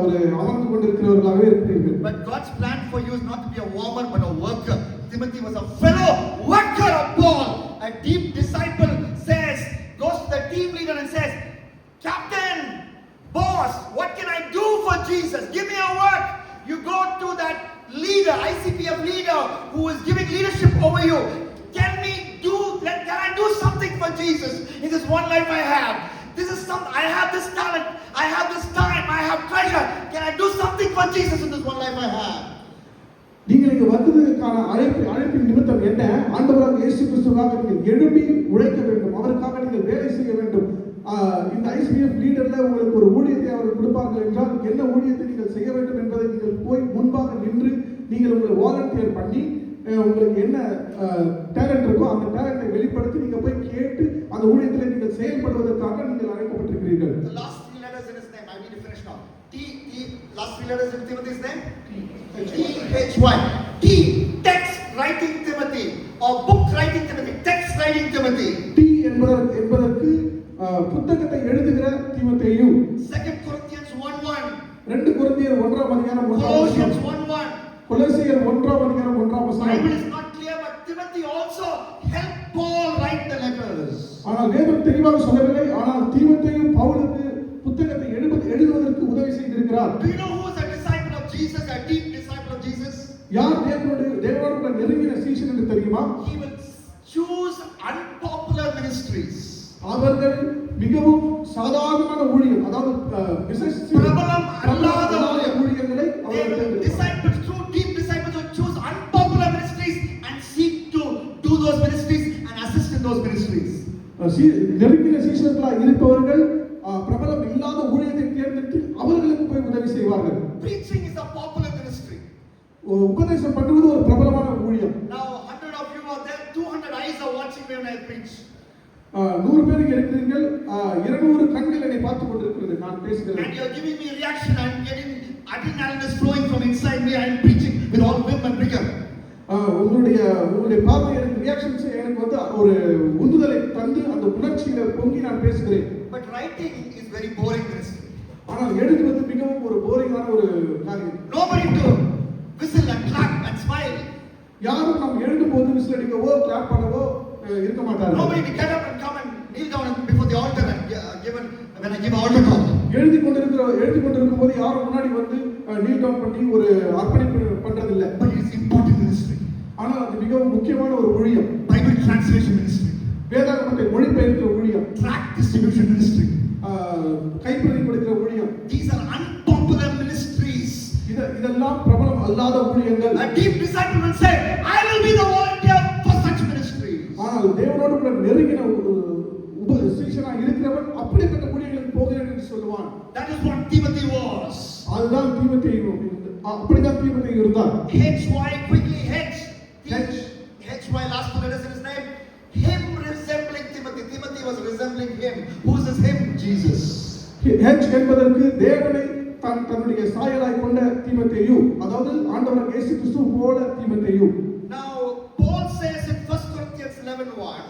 ஒரு அமர்ந்து கொண்டிருக்கிறவர்களாகவே இருக்கிறீர்கள். But God's plan for you is not to be a warmer but a worker. Timothy was a fellow worker of Paul. A deep disciple goes to the team leader and says, "Captain, boss, what can I do for Jesus? Give me a work." You go to that leader, ICPF leader who is giving leadership over you. Can I do something for Jesus in this one life I have? I have this talent, I have this time, I have treasure. Can I do something for Jesus in this one life I have? நீங்கள் இங்கே வந்ததுக்கான அழைப்பின் நிமித்தம் என்ன? ஆண்டவராக இயேசு கிறிஸ்துவாக நீங்கள் எழும்பி உழைக்க வேண்டும், அவருக்காக நீங்கள் வேலை செய்ய வேண்டும். இந்த ஐசிபிஎஃப் லீடர்ல உங்களுக்கு ஒரு ஊழியத்தை அவர்கள் கொடுப்பார்கள் என்றால் என்ன ஊழியத்தை நீங்கள் செய்ய வேண்டும் என்பதை நீங்கள் போய் முன்பாக நின்று நீங்கள் உங்களை வாலண்டியர் பண்ணி உங்களுக்கு என்ன டேலண்ட் இருக்கோ அந்த டேலண்டை வெளிப்படுத்தி நீங்க போய் கேட்டு அந்த ஊழியத்தில் நீங்கள் செயல்படுவதற்காக நீங்கள் அழைக்கப்பட்டிருக்கிறீர்கள். The last three letters in his name, I need to finish now. Last three letters in Timothy's name? T-H-Y. T, text writing Timothy or book writing Timothy, text writing Timothy. T என்பதற்கு புத்தகத்தை எழுதுகிற தீமோத்தேயு. 2 Corinthians 1:1. 2 கொரிந்தியர் 1ஆம் அதிகாரம் 1ஆம் வசனம். Colossians 1:1. கொலோசியர் 1ஆம் அதிகாரம் 1ஆம் வசனம். Bible is not clear, but Timothy also helped Paul write the letters. ஆனால் வேதம் தெளிவாக சொல்லவில்லை, ஆனால் தீமோத்தேயு பவுலுக்கு புத்தகத்தை எழுதுவதற்கு உதவி செய்திருக்கிறார். Do you know who is a disciple of Jesus, a deep disciple of Jesus? யார் தேவனோடு நெருங்கின சீஷன் என்று தெரியுமா? He will choose unpopular ministries. அவர்கள் மிகவும் சாதாரணமான ஊழியம், அதாவது பிரபலம் அல்லாத ஊழியங்களை disciples, true deep disciples will choose unpopular ministries and seek to do those ministries and assist in those ministries. நெருங்கின சீஷர்களாக இருப்பவர்கள் பிரபலம் இல்லாத ஊழியத்தை தேர்ந்தெடுத்து அவர்களுக்கு போய் உதவி செய்வார்கள். Preaching is a popular ministry. உபதேசம் பண்ணுவது ஒரு பிரபலமான ஊழியம். Now 100 of you are there, 200 eyes are watching me when I preach. 100 பேர் இருக்கிறீர்கள், 200 கண்கள் என்னை பார்த்து கொண்டிருக்கிறது நான் பேசுகிறேன். And you are giving me reaction, I am getting adrenaline is flowing from inside me, I am preaching with all vim and vigor. உங்களுடைய பார்வை எனக்கு ரியாக்ஷன்ஸ் எனக்கு வந்து ஒரு உந்துதலை தந்து அந்த உணர்ச்சியில பொங்கி நான் பேசுகிறேன். But writing is very boring ministry. ஆனால் எழுதுவது மிகவும் ஒரு போரிங்கான ஒரு காரியம். Nobody to whistle and clap and smile. யாரும் நாம் எழுதும்போது விசில் அடிக்கவோ கிளாப் பண்ணவோ இருக்க மாட்டார்கள். Nobody to get up and come and kneel down before the altar and when I give altar call. எழுதி கொண்டிருக்கும் போது யாரும் முன்னாடி வந்து kneel down பண்ணி ஒரு அர்ப்பணிப்பு பண்றது இல்ல. But it is important ministry. ஆனால் அது மிகவும் முக்கியமான ஒரு ஊழியம். Bible translation ministry. வேதாகமத்தை மொழிபெயர்க்கிற ஊழியம். Tract distribution ministry. கைப்பிரதி கொடுக்கிற ஊழியம். These are unpopular ministries. இதெல்லாம் பிரபலம் அல்லாத ஊழியங்கள். A deep disciple will say, I will be the volunteer for such ministries. ஆனால் தேவனோடு கூட நெருங்கின சீஷனா இருக்கிறவன் அப்படிப்பட்ட ஊழியங்களுக்கு போகிறேன் என்று சொல்லுவான். That is what Timothy was. அதுதான் தீமோத்தேயு, அப்படிதான் தீமோத்தேயு இருந்தார். H-Y, quickly H-Y, last two letters in his name. Him resembling Timothy. Timothy was resembling him. Who is this him? Jesus. H என்பதற்கு தேவனை தன்னுடைய சாயலாய் கொண்ட தீமோத்தேயு, அதாவது ஆண்டவர் இயேசு கிறிஸ்து போல தீமோத்தேயு. Now Paul says in 1 Corinthians 11:1,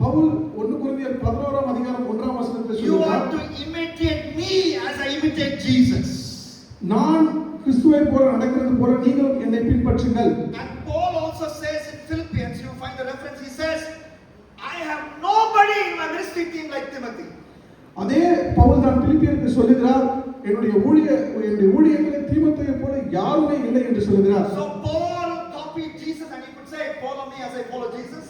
Pavul 1 கொரிந்தியர் 11ஆம் அதிகாரம் 1ஆம் வசனத்தில் you சொல்கிறார், are to imitate me as I imitate Jesus. நான் கிறிஸ்துவை போல நடக்கிறது போல நீங்களும் என்னை பின்பற்றுங்கள். And Paul also says in Philippians, you find the reference, he says, I have nobody in my ministry team like Timothy. அதே பவுல் தான் பிலிப்பியருக்கு சொல்லுகிறார், என்னுடைய ஊழியர்களில் தீமோத்தேயு போல யாருமே இல்லை என்று சொல்லுகிறார். So Paul copied Jesus and he could say, follow me as I follow Jesus.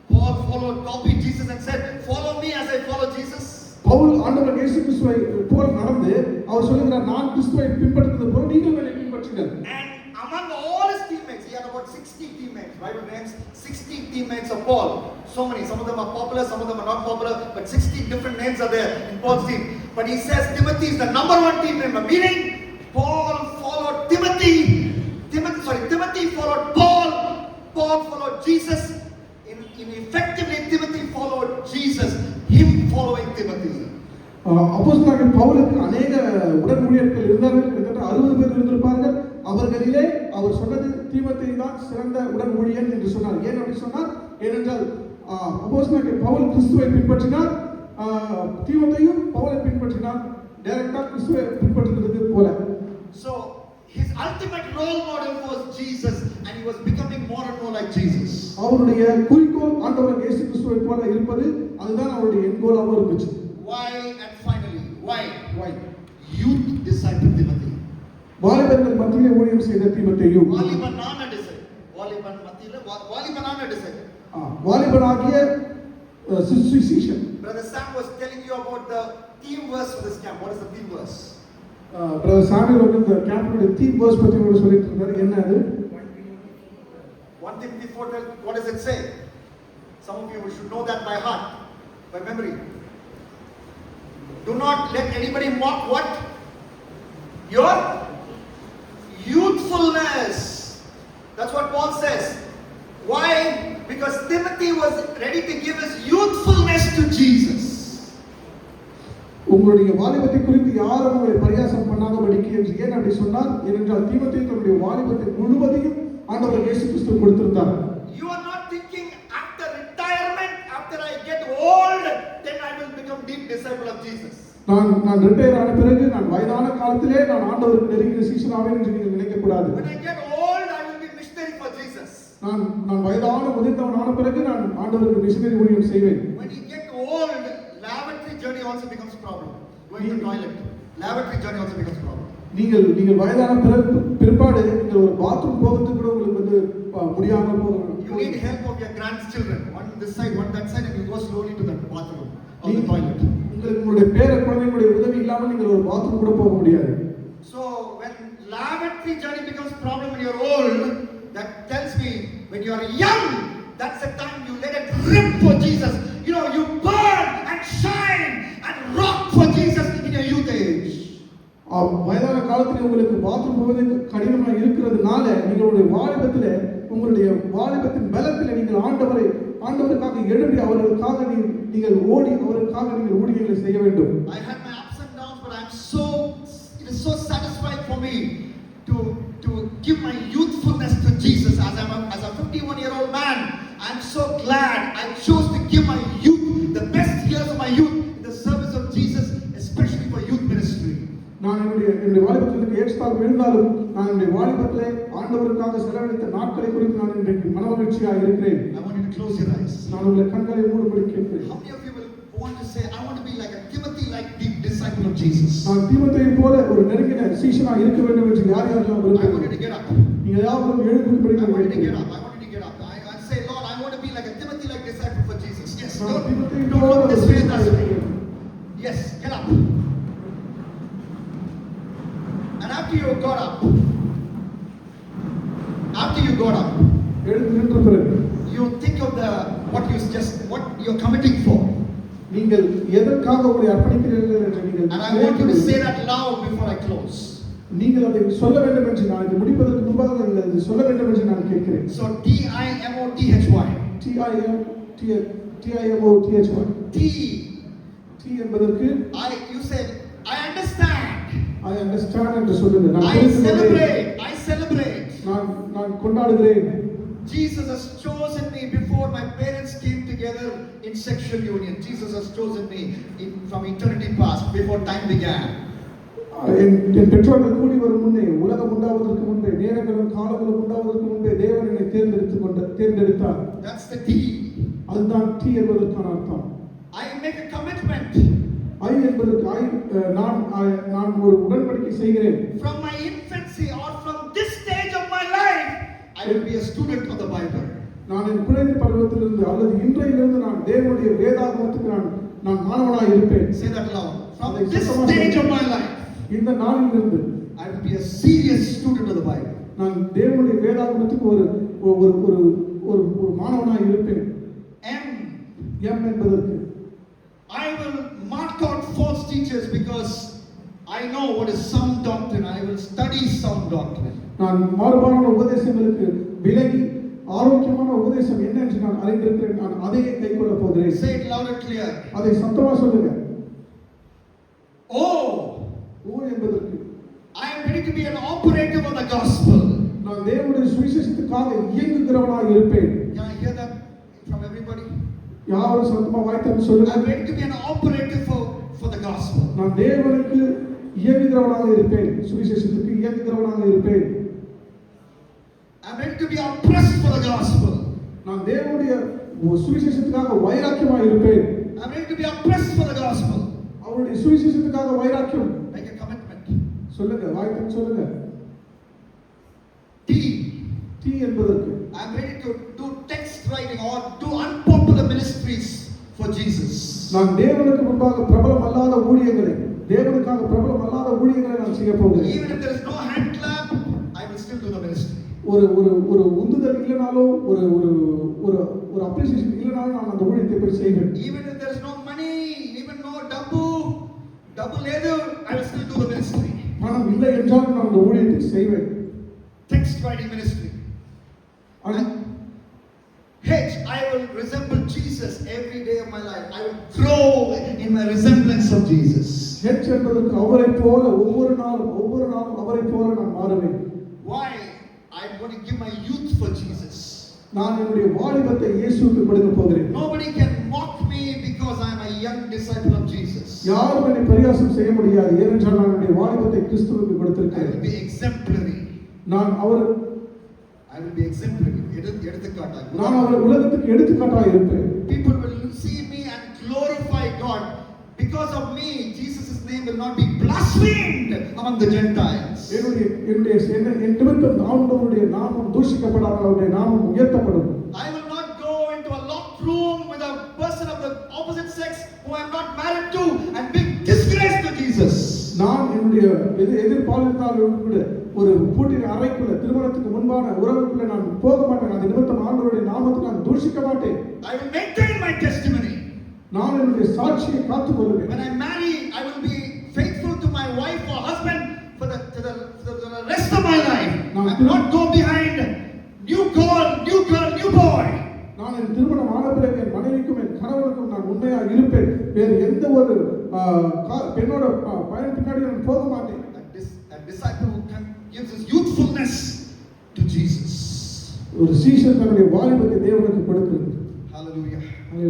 Paul copied Jesus and said, follow me as I follow Jesus. Pavul ஆண்டவர் இயேசு கிறிஸ்துவை போல நடந்து அவர் சொல்லுகிறார், நான் கிறிஸ்துவை பின்பற்றுவது போல நீங்கள் என்னை பின்பற்றுங்கள். And among all his teammates, he had about 60 teammates. Bible names 60 teammates of Paul. So many, some of them are popular, some of them are not popular, but 60 different names are there in Paul's team. But he says Timothy is the number one team member, meaning Paul followed Timothy Paul followed Jesus, in effectively Timothy followed Jesus, him following Timothy. அப்போஸ்தலனாகிய பவுலுக்கு அநேக உடன் ஊழியர்கள் இருந்தார்கள். கிட்டத்தட்ட 60 பேர் இருந்திருப்பார்கள். அவர்களிலே அவர் சொன்னது தீமோத்தேயு தான் சிறந்த உடன் ஊழியன் என்று சொன்னார். ஏன் அப்படி சொன்னார்? ஏனென்றால் அப்போஸ்தலனாகிய பவுல் கிறிஸ்துவை பின்பற்றினார், தீமோத்தேயு பவுலை பின்பற்றினார். டைரக்டா கிறிஸ்துவை பின்பற்றுகிறது போல. So his ultimate role model was Jesus, and he was becoming more and more like Jesus. அவருடைய குறிக்கோள் ஆண்டவர் இயேசு கிறிஸ்துவை போல இருப்பது, அதுதான் அவருடைய எண்கோலாக இருந்துச்சு. Why? And finally, why? Youth disciple Timothy. வாலிபர்கள் மத்தியிலே ஊழியம் செய்த தீமோத்தேயு. வாலிபனான disciple. வாலிபன் மத்தியிலே வாலிபனான disciple. வாலிபனாகிய சுவிசேஷன். Brother Sam was telling you about the theme verse for this camp. What is the theme verse? Brother Samuel வந்து இந்த கேம்போட theme verse பத்தி உங்களுக்கு சொல்லிட்டு இருந்தாரு. என்ன அது? 1 Timothy 4, what does it say? Some of you should know that by heart, by memory. Do not let anybody mock what? Your youthfulness. That's what Paul says. Why? Because Timothy was ready to give his youthfulness to Jesus. உங்களுடைய வாலிபத்தை குறித்து யாரும் உங்களை பரியாசம் பண்ணாதபடிக்கு என்று ஏன் அப்படி சொன்னார்? ஏனென்றால் தீமோத்தேயு தன்னுடைய வாலிபத்தை முழுவதையும் ஆண்டவர் இயேசு கிறிஸ்து கொடுத்திருந்தார். You are not thinking after retirement, after I get old, then I will become deep disciple of Jesus. நான் ரிட்டையர் ஆன பிறகு நான் வயதான காலத்திலே நான் ஆண்டவருக்கு நெருங்கிய சீஷனாவேன் என்று நீங்கள் நினைக்க கூடாது. When I get old, I will be missionary for Jesus. நான் வயதான முதிர்ந்தவன் ஆன பிறகு நான் ஆண்டவருக்கு மிஷனரி ஊழியம் செய்வேன். When you get old, lavatory journey also becomes problem. Going to toilet, lavatory journey also becomes problem. நீங்கள் வயதான பிற்பாடு நீங்கள் ஒரு பாத்ரூம் போகிறதுக்கு கூட உங்களுக்கு வந்து முடியாமல் போகும். You need help of your grandchildren, one this side, one that side, and you go slowly to the bathroom or the toilet. உங்களுக்கு உங்களுடைய பேர குழந்தைகளுடைய உதவி இல்லாமல் நீங்கள் ஒரு பாத்ரூம் கூட போக முடியாது. So when lavatory journey becomes problem when you're old, that tells me when you are young, that's the time you let it rip for Jesus. You know, you burn and shine and rock for Jesus in your youth age. வயதான காலத்தில் உங்களுக்கு bathroom போவது கடினமாக இருக்கிறதுனால நீங்களுடைய வாலிபத்தில் உங்களுடைய வாலிபத்தின் பலத்தில் நீங்கள் ஆண்டவருக்காக எழுப்பி அவர்களுக்காக நீங்கள் ஓடி அவருக்காக நீங்கள் ஊழியங்களை செய்ய வேண்டும். I had my ups and downs, but it is so satisfying for me to give my youthfulness to Jesus. As a 51-year-old man, I'm so glad I chose to give my youth, the best years of my youth, in the service of Jesus, especially for youth ministry. நான் என்னுடைய வாலிபத்திற்கு ஏற்றால் விழுந்தாலும் நான் என்னுடைய வாலிபத்திலே ஆண்டவருக்காக செலவழித்த நாட்களை குறித்து நான் இன்றைக்கு மனமகிழ்ச்சியாக இருக்கிறேன். I want you to close your eyes. நான் உங்களை கண்களை மூடும்படி கேட்கிறேன். How many of you will want to say, I want to be like a Timothy, like deep disciple of Jesus? நான் தீமோத்தேயு போல ஒரு நெருங்கின சீஷனாக இருக்க வேண்டும் என்று யாரெல்லாம் I want you to விரும்புகிறீர்கள்? get up. நீங்கள் யாரும் எழுந்தும்படி I want you to கேட்கிறேன். get up. I want you to get up. I say, Lord, I want to be like a Timothy, like disciple for Jesus. Yes. நான் தீமோத்தேயு Don't போல look ஒரு this way, சீஷனாக that way. இருக்கிறேன். Yes, get up. And after you got up, எழுந்து நின்ற பிறகு you think of what you're committing for. நீங்கள் எதற்காக உங்களை அர்ப்பணிக்கிறீர்கள் என்று நீங்கள் And I want you to say that loud before I close. நீங்கள் அதை சொல்ல வேண்டும் என்று நான் இது முடிப்பதற்கு முன்பாக நீங்கள் அதை சொல்ல வேண்டும் என்று நான் கேட்கிறேன். So TIMOTHY. TIMOTHY. T என்பதற்கு You said, I understand. I understand என்று சொல்லுங்கள். I celebrate. நான் கொண்டாடுகிறேன். Jesus has chosen me before my parents came together in sexual union. Jesus has chosen me from eternity past, before time began. என் பெற்றோர்கள் கூடி வரும் முன்னே, உலகம் உண்டாவதற்கு முன்பே, நேரங்களும் காலங்களும் உண்டாவதற்கு முன்பே தேவன் என்னை தேர்ந்தெடுத்தார். That's the T. அதுதான் T என்பதற்கான அர்த்தம். I make a commitment. I என்பதற்கு நான் ஒரு உடன்படிக்கை செய்கிறேன். From my infancy or from this stage of my life, I will be a student of the Bible. நான் என் குழந்தை பருவத்திலிருந்து அல்லது இன்றையிலிருந்து நான் தேவனுடைய வேதாகமத்துக்கு நான் மாணவனாக இருப்பேன். Say that loud. From this stage of my life, இந்த நாளிலிருந்து I will be a serious student of the Bible. நான் தேவனுடைய வேதாகமத்துக்கு ஒரு மாணவனாக இருப்பேன். M என்பதற்கு I will mark out false teachers because I know what is sound doctrine. I will study sound doctrine. நான் மாறுபாடான உபதேசங்களுக்கு விலகி ஆரோக்கியமான உபதேசம் என்ன என்று நான் அறிந்திருக்கிறேன், நான் அதையே கைக்கொள்ளப் போகிறேன். Say it loud and clear. அதை சத்தமா சொல்லுங்க. Oh, ஓ என்பதற்கு I am ready to be an operative of the gospel. நான் தேவனுடைய சுவிசேஷத்துக்காக இயங்குகிறவனாக இருப்பேன். Can I hear that from everybody? யாரும் சத்தமா வாய்த்தன்னு சொல்லுங்க. I am ready to be an operative for the gospel. நான் தேவனுக்கு இயங்குகிறவனாக இருப்பேன், சுவிசேஷத்துக்கு இயங்குகிறவனாக இருப்பேன். I am ready to be oppressed for the gospel. நான் தேவனுடைய சுவிசேஷத்துக்காக வைராக்கியமாக இருப்பேன். I am ready to be oppressed for the gospel. அவருடைய சுவிசேஷத்துக்காக வைராக்கியம். Make a commitment. சொல்லுங்க, வாய்த்தன்னு சொல்லுங்க. T என்பதற்கு I am ready to do text writing or do unpopular ministries for Jesus. நான் தேவனுக்கு முன்பாக பிரபலம் அல்லாத ஊழியங்களை, தேவனுக்காக பிரபலம் அல்லாத ஊழியங்களை நான் செய்ய போகிறேன். Even if there is no hand clap, I will still do the ministry. ஒரு உந்துதல் இல்லனாலும் ஒரு அப்ரிசியேஷன் இல்லனாலும் நான் அந்த ஊழியத்தை போய் செய்வேன். Even if there is no money, even no double leather, I will still do the ministry. பணம் இல்லை என்றாலும் நான் அந்த ஊழியத்தை செய்வேன். Text writing ministry. H, I will resemble Jesus every day of my life. I will grow in my resemblance of Jesus. H என்பதற்கு அவரை போல ஒவ்வொரு நாளும் அவரை போல நான் மாறுவேன். Why? I am going to give my youth for Jesus. நான் என்னுடைய வாலிபத்தை இயேசுவுக்கு கொடுக்க போகிறேன். Nobody can mock me because I am a young disciple of Jesus. யாரும் என்னை பரியாசம் செய்ய முடியாது, ஏனென்றால் நான் என்னுடைய வாலிபத்தை கிறிஸ்துவுக்கு I கொடுத்திருக்கிறேன். will be exemplary. I will be exemplary. எடுத்துக்காட்டாக நான் அவர் உலகத்துக்கு எடுத்துக்காட்டாக இருப்பேன். People will see me and glorify God. Because of me, Jesus' name will not be blasphemed among the Gentiles. என் நிமித்தம் ஆண்டவருடைய நாமம் தூஷிக்கப்படாமல் அவருடைய நாமம் உயர்த்தப்படும். I will not go into a locked room with a person of the opposite sex who I am not married to and bring disgrace to Jesus. நான் என்னுடைய எதிர்பாலினத்தாரோடு கூட ஒரு பூட்டின அறைக்குள்ள, திருமணத்துக்கு முன்பான உறவுக்குள்ள நான் போக மாட்டேன். அந்த நிமித்தம் ஆண்டவருடைய நாமத்தை நான் தூஷிக்க மாட்டேன். I will maintain my testimony. நான் என்னுடைய சாட்சியை காத்துக் கொள்வேன். When I marry, I will be faithful to my wife or husband for the rest of my life. I will not go behind new girl, new boy. நான் என் திருமணம் ஆன பிறகு என் மனைவிக்கும் என் கணவனுக்கும் நான் உண்மையாக இருப்பேன். வேறு எந்த ஒரு பெண்ணோட பயன் பின்னாடி நான் போக மாட்டேன். A disciple who gives his youthfulness to Jesus. ஒரு சீஷன் தன்னுடைய வாலிபத்தை தேவனுக்கு கொடுக்கிறது.